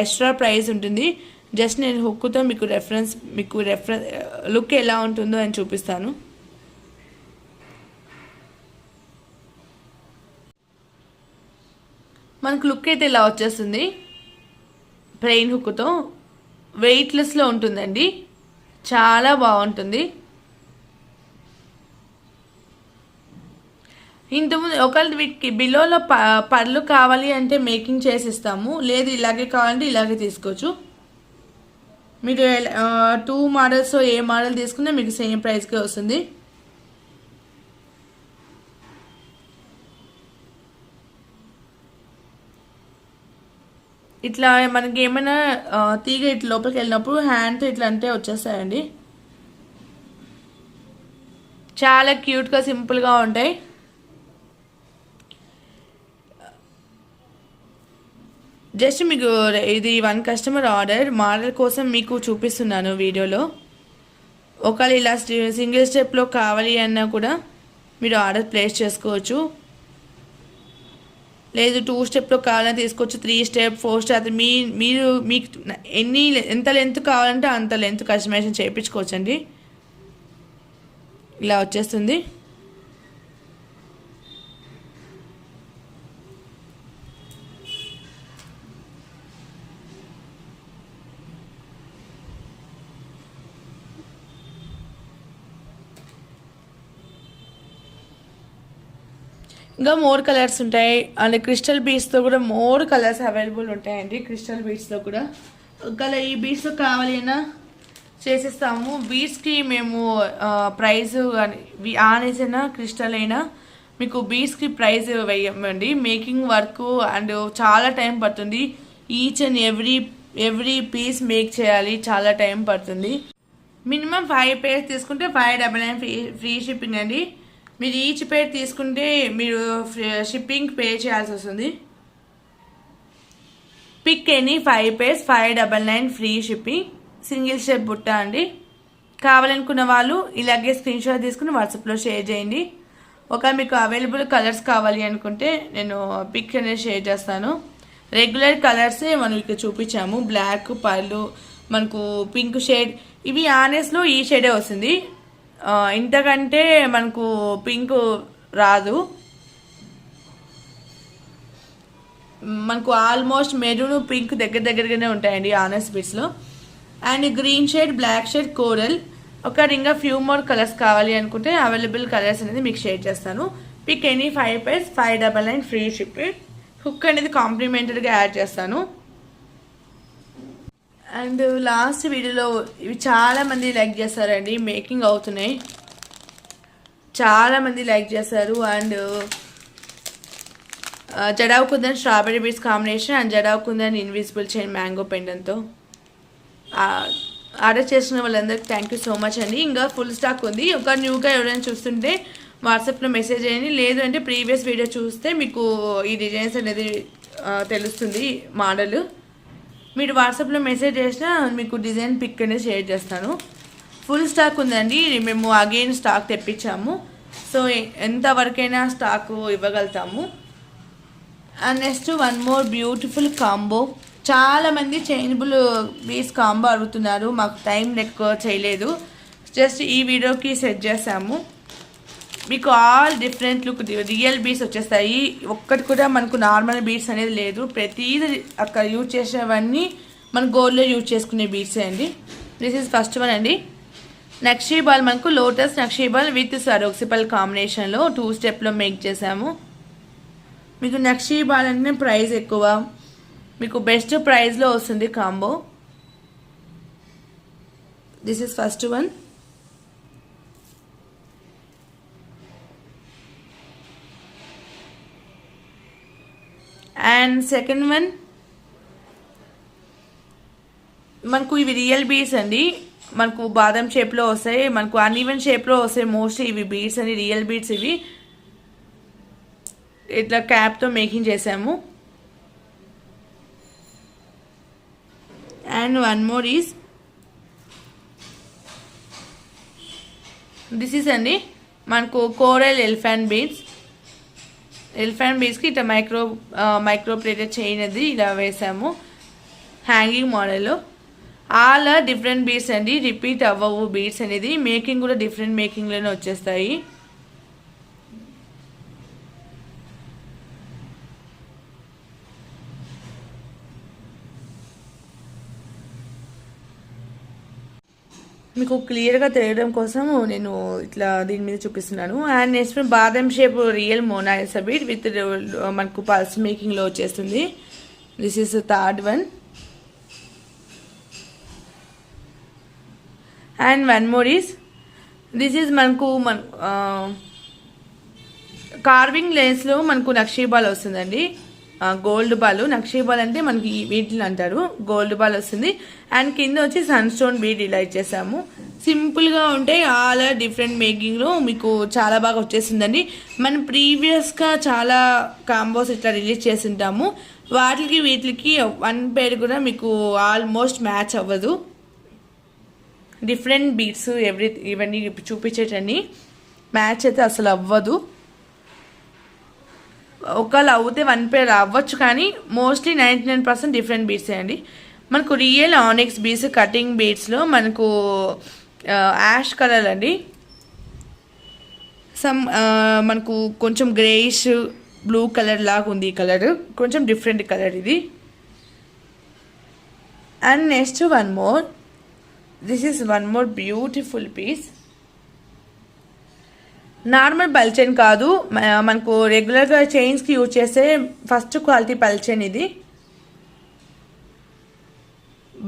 A: ఎక్స్ట్రా ప్రైస్ ఉంటుంది. జస్ట్ నేను హుక్తో మీకు రెఫరెన్స్ లుక్ ఎలా ఉంటుందో అని చూపిస్తాను. మనకు లుక్ అయితే ఇలా వచ్చేస్తుంది, ప్లెయిన్ హుక్తో వెయిట్లెస్లో ఉంటుందండి, చాలా బాగుంటుంది. ఇంతకుముందు ఒకవేళ వీటికి బిలోలో పళ్ళు కావాలి అంటే మేకింగ్ చేసి ఇస్తాము, లేదు ఇలాగే కావాలంటే ఇలాగే తీసుకోవచ్చు. మీరు 2 మోడల్స్ ఏ మోడల్ తీసుకున్నా మీకు సేమ్ ప్రైస్కే వస్తుంది. ఇట్లా మనకి ఏమైనా తీగ ఇట్లా లోపలికి వెళ్ళినప్పుడు హ్యాండ్తో ఇట్లా అంటే వచ్చేస్తాయండి. చాలా క్యూట్గా సింపుల్గా ఉంటాయి. జస్ట్ మీకు ఇది 1 కస్టమర్ ఆర్డర్ మోడల్ కోసం మీకు చూపిస్తున్నాను వీడియోలో. ఒకవేళ ఇలా సింగిల్ స్టెప్లో కావాలి అన్నా కూడా మీరు ఆర్డర్ ప్లేస్ చేసుకోవచ్చు, లేదు 2 స్టెప్లో కావాలని తీసుకోవచ్చు, 3 స్టెప్ 4 స్టెప్ మీరు మీకు ఎంత లెంత్ కావాలంటే అంత లెంత్ కస్టమైజేషన్ చేయించుకోవచ్చండి. ఇలా వచ్చేస్తుంది. ఇంకా మోర్ కలర్స్ ఉంటాయి. అండ్ క్రిస్టల్ బీడ్స్తో కూడా మోర్ కలర్స్ అవైలబుల్ ఉంటాయండి. క్రిస్టల్ బీడ్స్లో కూడా ఒకవేళ ఈ బీడ్స్లో కావాలి అయినా చేసిస్తాము. బీడ్స్కి మేము ప్రైస్ కానీ ఆనెస్ అయినా క్రిస్టల్ అయినా మీకు బీడ్స్కి ప్రైస్ వేయమండి. మేకింగ్ వర్క్ అండ్ చాలా టైం పడుతుంది. Each and every piece make చేయాలి, చాలా టైం పడుతుంది. మినిమం 5 పేర్స్ తీసుకుంటే 599 ఫ్రీ షిప్పింగ్ అండి. మీరు ఈచ్ పేర్ తీసుకుంటే మీరు షిప్పింగ్ పే చేయాల్సి వస్తుంది. Pick any 5 pairs 599 free shipping. Single step బుట్ట అండి. కావాలనుకున్న వాళ్ళు ఇలాగే స్క్రీన్ షాట్ తీసుకుని వాట్సాప్లో షేర్ చేయండి. ఒక మీకు అవైలబుల్ కలర్స్ కావాలి అనుకుంటే నేను పిక్ అనేది షేర్ చేస్తాను. రెగ్యులర్ కలర్సే మనం ఇక్కడ చూపించాము. బ్లాక్, పళ్ళు, మనకు పింక్ షేడ్, ఇవి ఆనెస్లో ఈ షేడే వస్తుంది. ఇంతకంటే మనకు పింక్ రాదు. మనకు ఆల్మోస్ట్ మెరూన్ పింక్ దగ్గరగానే ఉంటాయండి ఆనెస్ బిట్స్లో. And green shade, black shade, coral. ఒక ఇంకా ఫ్యూ మోర్ కలర్స్ కావాలి అనుకుంటే అవైలబుల్ కలర్స్ అనేది మీకు షేర్ చేస్తాను. Pick any 5 pairs 599 free shipping. Hook అనేది కాంప్లిమెంటరీగా యాడ్ చేస్తాను. అండ్ లాస్ట్ వీడియోలో ఇవి చాలామంది లైక్ చేస్తారండి, మేకింగ్ అవుతున్నాయి, చాలామంది లైక్ చేస్తారు. And jadau kundan strawberry beads combination and jadau kundan invisible chain mango పెండెంట్తో ఆర్డర్ చేసిన వాళ్ళందరికీ థ్యాంక్ యూ సో మచ్ అండి. ఇంకా ఫుల్ స్టాక్ ఉంది. ఒక న్యూగా ఎవరైనా చూస్తుంటే వాట్సాప్లో మెసేజ్ చేయండి, లేదు అంటే ప్రీవియస్ వీడియో చూస్తే మీకు ఈ డిజైన్స్ అనేది తెలుస్తుంది మోడల్. మీరు వాట్సాప్లో మెసేజ్ చేసినా మీకు డిజైన్ పిక్ అనేది షేర్ చేస్తాను. ఫుల్ స్టాక్ ఉందండి, మేము అగైన్ స్టాక్ తెప్పించాము. సో ఎంతవరకైనా స్టాక్ ఇవ్వగలుగుతాము. And next one more beautiful combo. చాలామంది చేంజబుల్ బీడ్స్ కాంబో అడుగుతున్నారు, మాకు టైం ఎక్కువ చేయలేదు, జస్ట్ ఈ వీడియోకి సెట్ చేసాము. మీకు all different look real beads వచ్చేస్తాయి. ఒక్కటి కూడా మనకు నార్మల్ బీడ్స్ అనేది లేదు. ప్రతిదీ అక్కడ యూజ్ చేసేవన్నీ మన గోల్డ్లో యూజ్ చేసుకునే బీడ్సే అండి. దిస్ ఈజ్ ఫస్ట్ వన్ అండి. నక్షీ బాల్ మనకు లోటస్ నక్షీ బాల్ విత్ సరోక్సిపల్ కాంబినేషన్లో 2 స్టెప్లో మేక్ చేసాము. మీకు నక్షీ బాల్ అంటే ప్రైస్ ఎక్కువ, మీకు బెస్ట్ ప్రైస్లో వస్తుంది combo. This is first one. And second one మనకు ఇవి రియల్ బీడ్స్ అండి. మనకు బాదం షేప్లో వస్తాయి, మనకు అన్ఈవెన్ షేప్లో వస్తాయి మోస్ట్లీ ఇవి బీడ్స్ అని, రియల్ బీడ్స్ ఇవి. ఇట్లా క్యాప్తో మేకింగ్ చేసాము. And one more is this is అండి మనకు కోరల్ ఎలిఫెంట్ బీడ్స్. ఎలిఫెంట్ బీడ్స్కి ఇట్లా మైక్రో ప్లేటెడ్ చైన్ అది ఇలా వేసాము హ్యాంగింగ్ మోడల్లో. ఆల్ డిఫరెంట్ బీడ్స్ అండి, రిపీట్ అవ్వవు బీడ్స్ అనేది. మేకింగ్ కూడా డిఫరెంట్ మేకింగ్లోనే వచ్చేస్తాయి. మీకు క్లియర్గా తెలియడం కోసం నేను ఇట్లా దీని మీద చూపిస్తున్నాను. అండ్ నెక్స్ట్ బాదం shape real Mona Lisa bead with మనకు పల్స్ మేకింగ్లో వచ్చేస్తుంది. This is third one. And one more is this is మనకు కార్వింగ్ లెన్స్లో మనకు నక్షీ బాల్ వస్తుందండి. గోల్డ్ బాల్, నక్షీ బాల్ అంటే మనకి వీటిని అంటారు, గోల్డ్ బాల్ వస్తుంది. అండ్ కింద వచ్చి సన్ స్టోన్ బీడ్ ఇలా ఇచ్చేసాము. సింపుల్గా ఉంటాయి, ఆల్ డిఫరెంట్ మేకింగ్లో మీకు చాలా బాగా వచ్చేసిందండి. మనం ప్రీవియస్గా చాలా కాంబోస్ ఇట్లా రిలీజ్ చేసింటాము, వాటికి వీటికి వన్ పేర్ కూడా మీకు ఆల్మోస్ట్ మ్యాచ్ అవ్వదు. డిఫరెంట్ బీడ్స్ ఇవన్నీ చూపించేటన్ని మ్యాచ్ అయితే అసలు అవ్వదు. ఒకవేళ అవుతే వన్ పేర్ అవ్వచ్చు, కానీ మోస్ట్లీ 99% డిఫరెంట్ బీడ్సే అండి. మనకు రియల్ ఆనిక్స్ బీడ్స్ కటింగ్ బీడ్స్లో మనకు యాష్ కలర్ అండి. మనకు కొంచెం గ్రేయిష్ బ్లూ కలర్ లాగా ఉంది ఈ కలర్, కొంచెం డిఫరెంట్ కలర్ ఇది. And next one more, this is one more beautiful piece. Normal pearl chain కాదు, మనకు రెగ్యులర్గా చైన్స్కి యూజ్ చేసే ఫస్ట్ క్వాలిటీ పల్ చైన్ ఇది.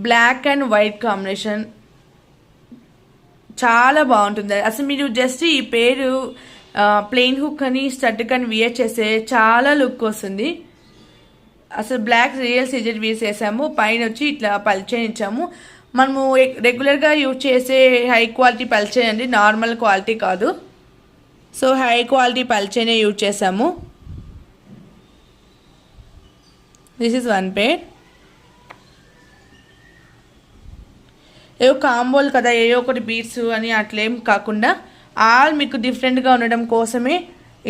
A: బ్లాక్ అండ్ వైట్ కాంబినేషన్ చాలా బాగుంటుంది. అసలు మీరు జస్ట్ ఈ పేరు ప్లెయిన్ హుక్ అని స్టడ్ కానీ వియర్ చేస్తే చాలా లుక్ వస్తుంది. అసలు బ్లాక్ రియల్ సిజెడ్ వీస్ వేసాము, పైన వచ్చి ఇట్లా పల్ చైన్ ఇచ్చాము. మనము రెగ్యులర్గా యూజ్ చేసే హై క్వాలిటీ పల్ చైన్ అండి, నార్మల్ క్వాలిటీ కాదు. సో హై క్వాలిటీ పల్ చైనే యూజ్ చేసాము. This is one pair. ఏవో కాంబోలు కదా, ఏవో ఒకటి బీడ్స్ అని అట్లేం కాకుండా ఆల్ మీకు డిఫరెంట్గా ఉండడం కోసమే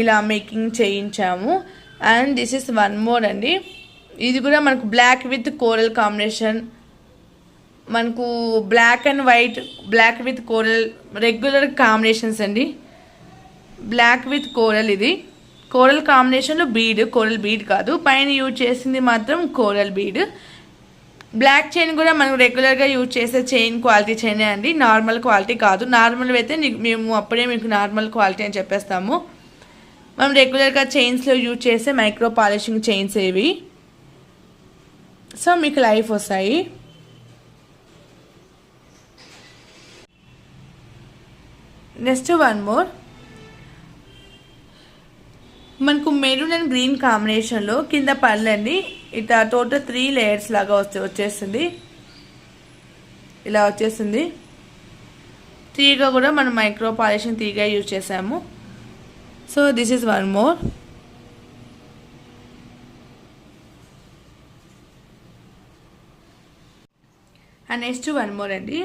A: ఇలా మేకింగ్ చేయించాము. And this is one more అండి. ఇది కూడా మనకు బ్లాక్ విత్ కోరల్ కాంబినేషన్, మనకు black and white, black with coral regular combinations అండి. బ్లాక్ విత్ కోరల్, ఇది కోరల్ కాంబినేషన్లో బీడ్, కోరల్ బీడ్ కాదు, పైన యూజ్ చేసింది మాత్రం కోరల్ బీడ్. బ్లాక్ చైన్ కూడా మనం రెగ్యులర్గా యూజ్ చేసే చైన్ క్వాలిటీ చైనే అండి, నార్మల్ క్వాలిటీ కాదు. నార్మల్ అయితే మేము అప్పుడే మీకు నార్మల్ క్వాలిటీ అని చెప్పేస్తాము. మనం రెగ్యులర్గా చైన్స్లో యూజ్ చేసే మైక్రో పాలిషింగ్ చైన్స్ ఇవి. సో మీకు లైఫ్ వస్తాయి. నెక్స్ట్ వన్ మోర్, మనకు మెరూన్ అండ్ గ్రీన్ కాంబినేషన్లో కింద పళ్ళండి ఇట్లా టోటల్ 3 లేయర్స్ లాగా వచ్చేస్తుంది. ఇలా వచ్చేస్తుంది. తీగ కూడా మనం మైక్రో పాలిషింగ్ తీగ యూజ్ చేసాము. So this is one more. And next one more అండి.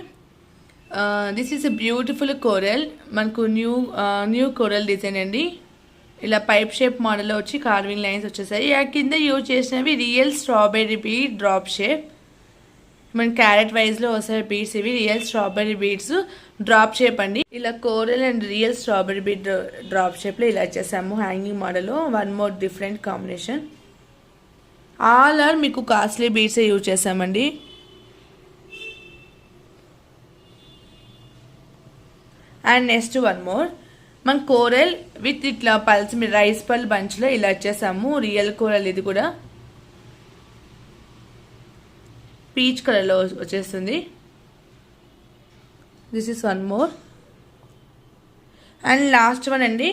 A: This is a beautiful coral, మనకు న్యూ కోరల్ డిజైన్ అండి. ఇలా పైప్ షేప్ మోడల్లో వచ్చి కార్వింగ్ లైన్స్ వచ్చేసాయి. ఆ కింద యూజ్ చేసినవి real strawberry bead drop shape, మన క్యారెట్ వైజ్లో వస్తాయి బీడ్స్. ఇవి real strawberry beads drop shape అండి. ఇలా coral and real strawberry bead drop షేప్లో ఇలా చేసాము హ్యాంగింగ్ మోడల్లో. One more different combination. All are మీకు కాస్ట్లీ బీడ్సే యూజ్ చేసామండి. అండ్ నెక్స్ట్ వన్ మోర్, మన కోరల్ విత్ ఇట్లా పల్స్ మీ రైస్ పల్ బంచ్లో ఇలా వచ్చేసాము. రియల్ కోరల్, ఇది కూడా పీచ్ కలర్లో వచ్చేస్తుంది. This is one more. And last one అండి,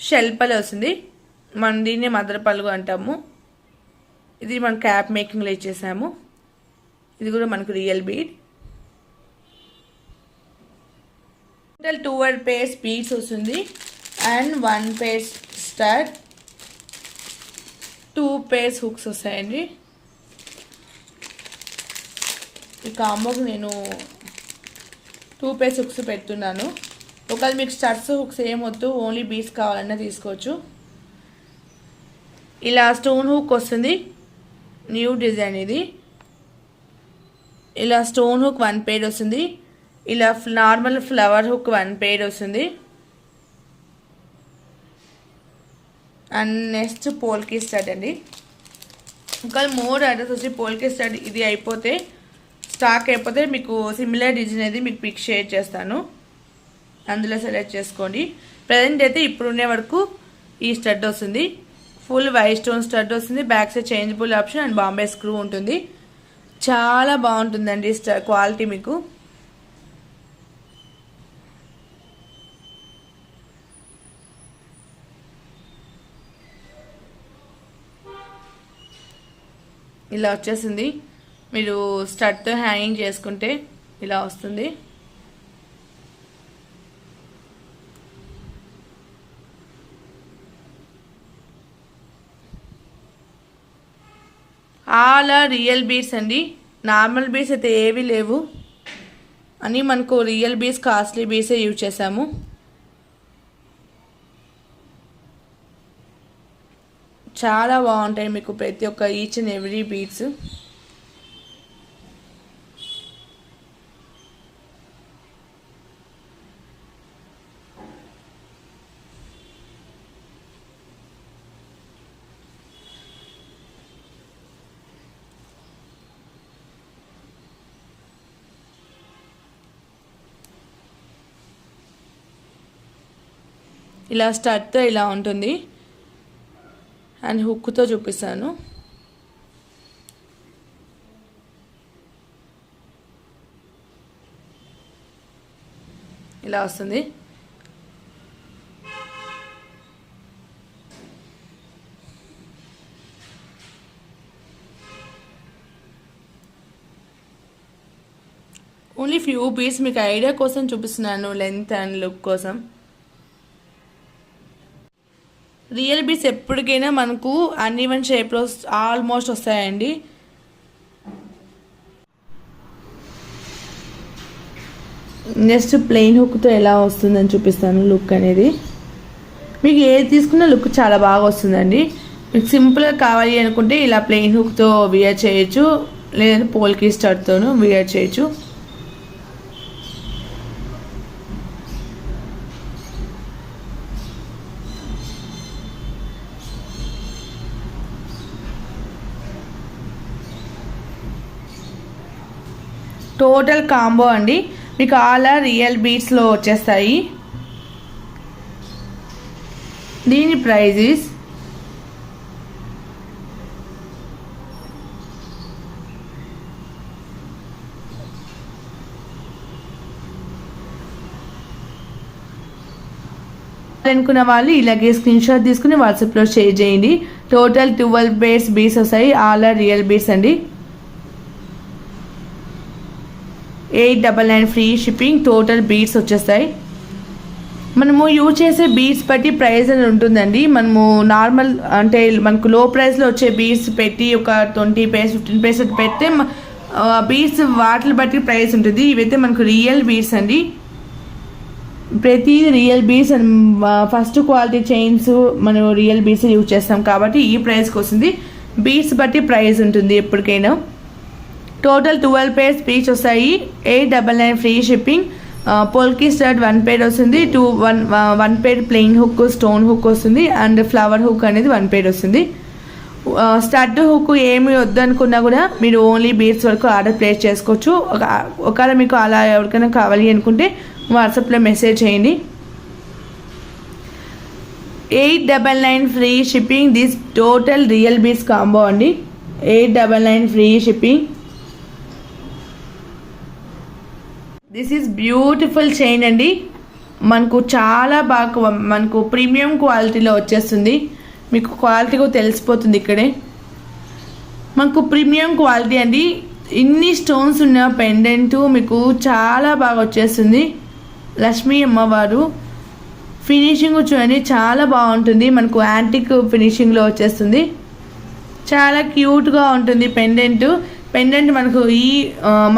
A: షెల్ పల్ వస్తుంది. మనం దీన్ని మదర్ పల్గు అంటాము. ఇది మనం క్యాప్ మేకింగ్లో ఇచ్చేసాము. ఇది కూడా మనకు real bead. Total 12 pairs beads వస్తుంది అండ్ 1 pair స్టడ్, 2 pairs హుక్స్ వస్తాయండి. ఈ కాంబోకి నేను 2 pairs హుక్స్ పెడుతున్నాను. ఒకవేళ మీకు స్టడ్స్ హుక్స్ ఏమొద్దు, ఓన్లీ బీడ్స్ కావాలన్నా తీసుకోవచ్చు. ఇలా స్టోన్ హుక్ వస్తుంది, న్యూ డిజైన్ ఇది. ఇలా స్టోన్ హుక్ 1 pair వస్తుంది. ఇలా నార్మల్ ఫ్లవర్ హుక్ 1 pair వస్తుంది. అండ్ నెక్స్ట్ పోల్కి స్టడ్ అండి. ఒకవేళ మోర్ అడ్రస్ వచ్చి పోల్కి స్టడ్ ఇది అయిపోతే, స్టాక్ అయిపోతే మీకు సిమిలర్ డిజైన్ అనేది మీకు పిక్ షేర్ చేస్తాను, అందులో సెలెక్ట్ చేసుకోండి. ప్రజెంట్ అయితే ఇప్పుడుండే వరకు ఈ స్టడ్ వస్తుంది. ఫుల్ వైట్ స్టోన్ స్టడ్ వస్తుంది. Back side changeable option and Bombay screw ఉంటుంది. చాలా బాగుంటుందండి క్వాలిటీ మీకు. ఇలా వచ్చేసింది. మీరు స్టడ్తో హ్యాంగింగ్ చేసుకుంటే ఇలా వస్తుంది. ఆల్ ఆర్ రియల్ బీడ్స్ అండి. నార్మల్ బీడ్స్ అయితే ఏవి లేవు అని మనకు రియల్ బీడ్స్ కాస్ట్లీ బీడ్సే యూజ్ చేసాము. చాలా బాగుంటాయి మీకు ప్రతి ఒక్క ఈచ్ అండ్ ఎవ్రీ బీడ్స్. ఇలా స్టడ్తో ఇలా ఉంటుంది అండ్ హుక్తో చూపిస్తాను. ఇలా వస్తుంది. ఓన్లీ ఫ్యూ పీస్ మీకు ఐడియా కోసం చూపిస్తున్నాను, లెంత్ అండ్ లుక్ కోసం. రియల్ బీడ్స్ ఎప్పటికైనా మనకు అన్ఈవెన్ షేప్లో ఆల్మోస్ట్ వస్తాయండి. నెక్స్ట్ ప్లెయిన్ హుక్తో ఎలా వస్తుందని చూపిస్తాను లుక్ అనేది. మీకు ఏది తీసుకున్నా లుక్ చాలా బాగా వస్తుందండి. మీకు సింపుల్గా కావాలి అనుకుంటే ఇలా ప్లెయిన్ హుక్తో వియర్ చేయొచ్చు, లేదంటే పోల్కి స్టడ్తోనూ వియర్ చేయొచ్చు. టోటల్ కాంబో అండి మీకు ఆల్ ఆర్ రియల్ బీడ్స్లో వచ్చేస్తాయి. దీని ప్రైస్ ఈస్ అనుకున్న వాళ్ళు ఇలాగే స్క్రీన్ షాట్ తీసుకుని వాట్సాప్లో షేర్ చేయండి. టోటల్ 12 pairs బీడ్స్ వస్తాయి. ఆల్ ఆర్ రియల్ బీడ్స్ అండి. 899 ఫ్రీ షిప్పింగ్. టోటల్ బీడ్స్ వచ్చేస్తాయి. మనము యూజ్ చేసే బీడ్స్ బట్టి ప్రైస్ అని ఉంటుందండి. మనము నార్మల్ అంటే మనకు లో ప్రైస్లో వచ్చే బీడ్స్ పెట్టి ఒక 20 pairs 15 pairs పెడితే బీడ్స్ వాటిని బట్టి ప్రైస్ ఉంటుంది. ఇవైతే మనకు రియల్ బీడ్స్ అండి, ప్రతి real beads and first quality chains మనం రియల్ బీడ్స్ యూజ్ చేస్తాం కాబట్టి ఈ ప్రైస్కి వస్తుంది. బీడ్స్ బట్టి ప్రైస్ ఉంటుంది ఎప్పటికైనా. టోటల్ 12 pairs బీడ్స్ వస్తాయి. 899 ఫ్రీ షిప్పింగ్. పోల్కి స్టడ్ 1 pair వస్తుంది. 1 pair plain hook stone hook వస్తుంది అండ్ ఫ్లవర్ హుక్ అనేది 1 pair వస్తుంది. స్టడ్ హుక్ ఏమి వద్దనుకున్నా కూడా మీరు ఓన్లీ బీడ్స్ వరకు ఆర్డర్ ప్లేస్ చేసుకోవచ్చు. ఒకవేళ మీకు అలా ఎవరికైనా కావాలి అనుకుంటే వాట్సాప్లో మెసేజ్ చేయండి. 899 free shipping. This total real beads combo అండి. 899 free shipping. This is beautiful chain అండి. మనకు చాలా బాగా మనకు ప్రీమియం క్వాలిటీలో వచ్చేస్తుంది. మీకు క్వాలిటీ కూడా తెలిసిపోతుంది ఇక్కడే. మనకు ప్రీమియం క్వాలిటీ అండి. ఇన్ని స్టోన్స్ ఉన్న పెండెంట్ మీకు చాలా బాగా వచ్చేస్తుంది. లక్ష్మీ అమ్మవారు ఫినిషింగ్ చూడండి చాలా బాగుంటుంది. మనకు యాంటిక్ ఫినిషింగ్లో వచ్చేస్తుంది. చాలా క్యూట్గా ఉంటుంది పెండెంట్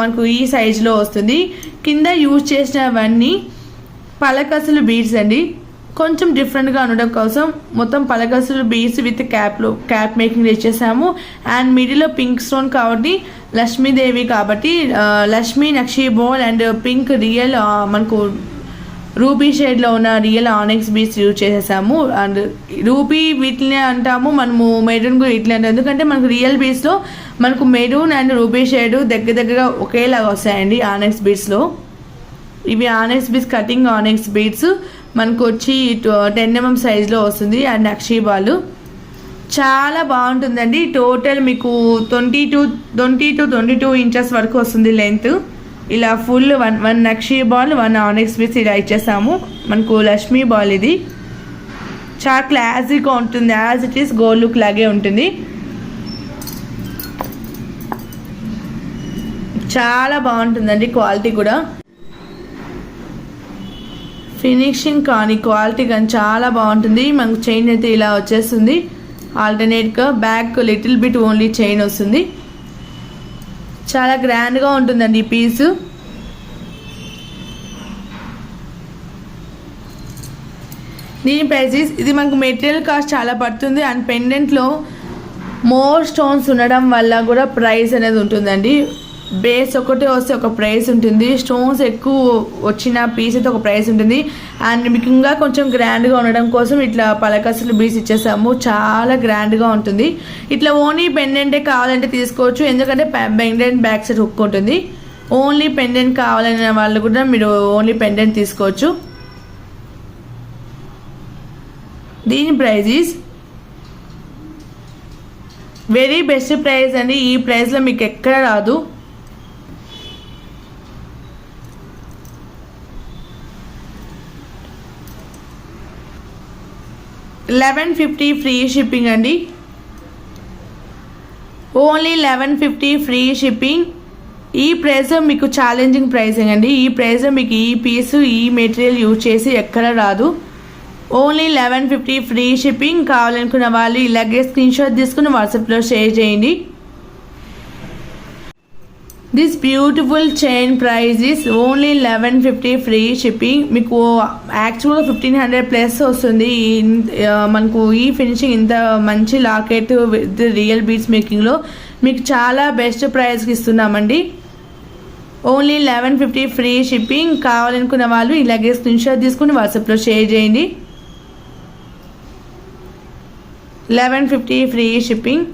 A: మనకు ఈ సైజులో వస్తుంది. కింద యూజ్ చేసినవన్నీ పలకసులు బీడ్స్ అండి. కొంచెం డిఫరెంట్గా ఉండడం కోసం మొత్తం పలకసులు బీడ్స్ విత్ క్యాప్ మేకింగ్ ఇచ్చేసాము. అండ్ మిడిల్లో పింక్ స్టోన్ కాబట్టి లక్ష్మీదేవి కాబట్టి Lakshmi nakshi ball and pink real మనకు రూబీ షేడ్లో ఉన్న రియల్ ఆనెక్స్ బీడ్స్ యూజ్ చేసేసాము. అండ్ రూబీ వీటినే అంటాము, మనము మెరూన్ కూడా ఇట్లే అంటాం. ఎందుకంటే మనకు రియల్ బీడ్స్లో మనకు మెరూన్ అండ్ రూబీ షేడ్ దగ్గరగా ఒకేలాగా వస్తాయండి ఆనెక్స్ బీడ్స్లో. ఇవి ఆనెక్స్ బీడ్స్ కటింగ్ ఆనెక్స్ బీడ్స్ మనకు వచ్చి 10 mm సైజులో వస్తుంది. అండ్ నక్షీ బాల్ చాలా బాగుంటుందండి. టోటల్ మీకు 20 to 22 inches వరకు వస్తుంది లెంత్. ఇలా ఫుల్ 1 నక్షీ బాల్ 1 ఆనెక్స్ బీడ్స్ ఇలా ఇచ్చేసాము. మనకు లక్ష్మీ బాల్ ఇది చాలా క్లాసిక్గా ఉంటుంది. As it is gold look లాగే ఉంటుంది. చాలా బాగుంటుందండి క్వాలిటీ కూడా. ఫినిషింగ్ కానీ క్వాలిటీ కానీ చాలా బాగుంటుంది. మనకు చైన్ అయితే ఇలా వచ్చేస్తుంది. ఆల్టర్నేట్గా back little bit only chain వస్తుంది. చాలా గ్రాండ్గా ఉంటుందండి ఈ పీసు. దీని ప్రైజెస్ ఇది మనకు మెటీరియల్ కాస్ట్ చాలా పడుతుంది. అండ్ పెండెంట్లో మోర్ స్టోన్స్ ఉండడం వల్ల కూడా ప్రైస్ అనేది ఉంటుందండి. బేస్ ఒకటే వస్తే ఒక ప్రైస్ ఉంటుంది, స్టోన్స్ ఎక్కువ వచ్చిన పీస్ అయితే ఒక ప్రైస్ ఉంటుంది. అండ్ మీకు ఇంకా కొంచెం గ్రాండ్గా ఉండడం కోసం ఇట్లా పలకసులు బీస్ ఇచ్చేసాము. చాలా గ్రాండ్గా ఉంటుంది. ఇట్లా ఓన్లీ పెండెంటే కావాలంటే తీసుకోవచ్చు, ఎందుకంటే పెండెంట్ బ్యాక్ సైడ్ హుక్ ఉంటుంది. ఓన్లీ పెండెంట్ కావాలనే వాళ్ళు కూడా మీరు ఓన్లీ పెండెంట్ తీసుకోవచ్చు. దీని price is very best price అండి. ఈ ప్రైస్లో మీకు ఎక్కడ రాదు. $1150 ఫ్రీ షిప్పింగ్ అండి. Only $1150 free shipping. ఈ ప్రైస్ మీకు ఛాలెంజింగ్ ప్రైసింగ్ అండి. ఈ ప్రైస్ మీకు ఈ పీసు ఈ మెటీరియల్ యూజ్ చేసి ఎక్కడ రాదు. Only $1150 free shipping. కావాలనుకున్న వాళ్ళు ఇలాగే స్క్రీన్ షాట్ తీసుకుని వాట్సాప్లో షేర్ చేయండి. This beautiful chain price is only $1150 free shipping. మీకు యాక్చువల్గా 1500 ప్లస్ వస్తుంది. మనకు ఈ ఫినిషింగ్ ఇంత మంచి లాకెట్ విత్ రియల్ బీడ్స్ మేకింగ్లో మీకు చాలా బెస్ట్ ప్రైస్కి ఇస్తున్నామండి. Only $1150 free shipping. కావాలనుకున్న వాళ్ళు ఇలాగే స్క్రీన్ షాట్ తీసుకుని వాట్సాప్లో షేర్ చేయండి. $1150 ఫ్రీ షిప్పింగ్.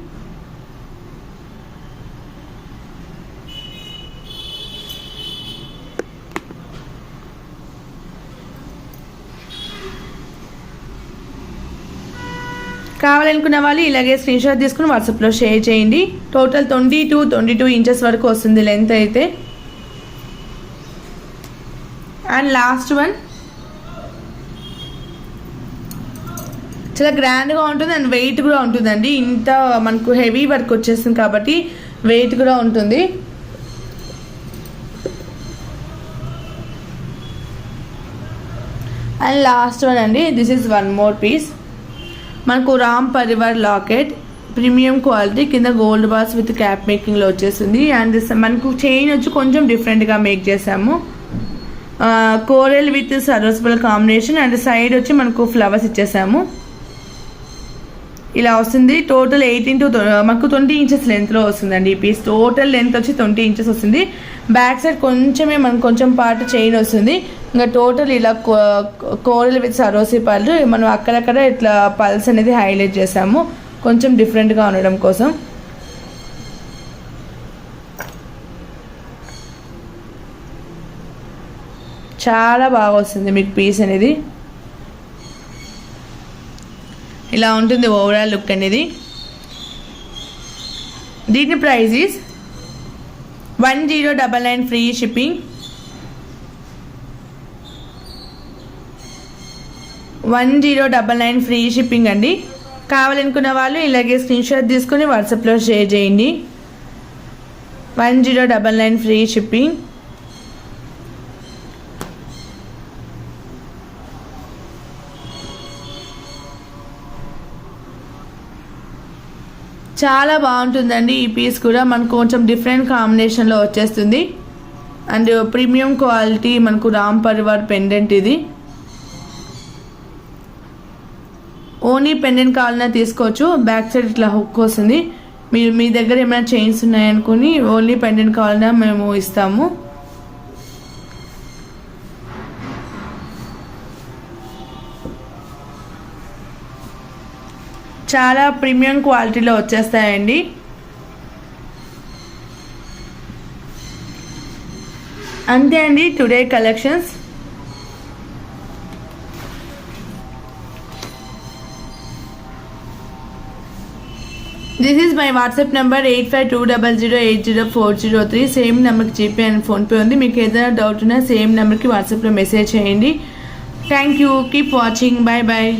A: కావాలనుకున్న వాళ్ళు ఇలాగే స్క్రీన్ షాట్ తీసుకుని వాట్సాప్లో షేర్ చేయండి. టోటల్ 20 to 22 inches వరకు వస్తుంది లెంత్ అయితే. అండ్ లాస్ట్ వన్ చాలా గ్రాండ్గా ఉంటుంది అండ్ వెయిట్ కూడా ఉంటుందండి. ఇంత మనకు హెవీ వర్క్ వచ్చేస్తుంది కాబట్టి వెయిట్ కూడా ఉంటుంది. అండ్ లాస్ట్ వన్ అండి. This is one more piece. మనకు Ram Parivar locket premium quality, కింద గోల్డ్ బాల్స్ విత్ క్యాప్ మేకింగ్లో వచ్చేస్తుంది. అండ్ మనకు చైన్ వచ్చి కొంచెం డిఫరెంట్గా మేక్ చేసాము. కోరల్ విత్ సరోస్బల్ కాంబినేషన్ అండ్ సైడ్ వచ్చి మనకు ఫ్లవర్స్ ఇచ్చేసాము. ఇలా వస్తుంది. టోటల్ 18 to మనకు 20 inches లెంత్లో వస్తుందండి ఈ పీస్. టోటల్ లెంత్ వచ్చి 20 inches వస్తుంది. బ్యాక్ సైడ్ కొంచెమే మనకు కొంచెం పార్ట్ చైన్ వస్తుంది. ఇంకా టోటల్ ఇలా కోరల్ విత్ సరోసి పళ్ళు మనం అక్కడక్కడ ఇట్లా పల్స్ అనేది హైలైట్ చేసాము కొంచెం డిఫరెంట్గా ఉండడం కోసం. చాలా బాగా వస్తుంది మీకు పీస్ అనేది. ఇలా ఉంటుంది ఓవరాల్ లుక్ అనేది. దీని price is 1099 free shipping. 1099 free shipping అండి. కావాలనుకున్న వాళ్ళు ఇలాగే స్క్రీన్ షాట్ తీసుకొని వాట్సాప్లో షేర్ చేయండి. 1099 ఫ్రీ షిప్పింగ్. చాలా బాగుంటుందండి ఈ పీస్ కూడా. మనకు కొంచెం డిఫరెంట్ కాంబినేషన్లో వచ్చేస్తుంది. అండ్ ప్రీమియం క్వాలిటీ మనకు రామ్ పరివార్ పెండెంట్ ఇది. ఓన్లీ పెండెంట్ కావాలన్నా తీసుకోవచ్చు. బ్యాక్ సైడ్ ఇట్లా హుక్ వస్తుంది. మీరు మీ దగ్గర ఏమైనా చైన్స్ ఉన్నాయనుకుని ఓన్లీ పెండెంట్ కావాలన్నా మేము ఇస్తాము. చాలా ప్రీమియం క్వాలిటీలో వచ్చేస్తాయండి. అంతే అండి today collections. This is my WhatsApp number 8520080403. Same నెంబర్కి జీపే అండ్ ఫోన్పే ఉంది. మీకు ఏదైనా డౌట్ ఉన్నా సేమ్ నెంబర్కి వాట్సాప్లో మెసేజ్ చేయండి. Thank you. Keep watching. Bye bye.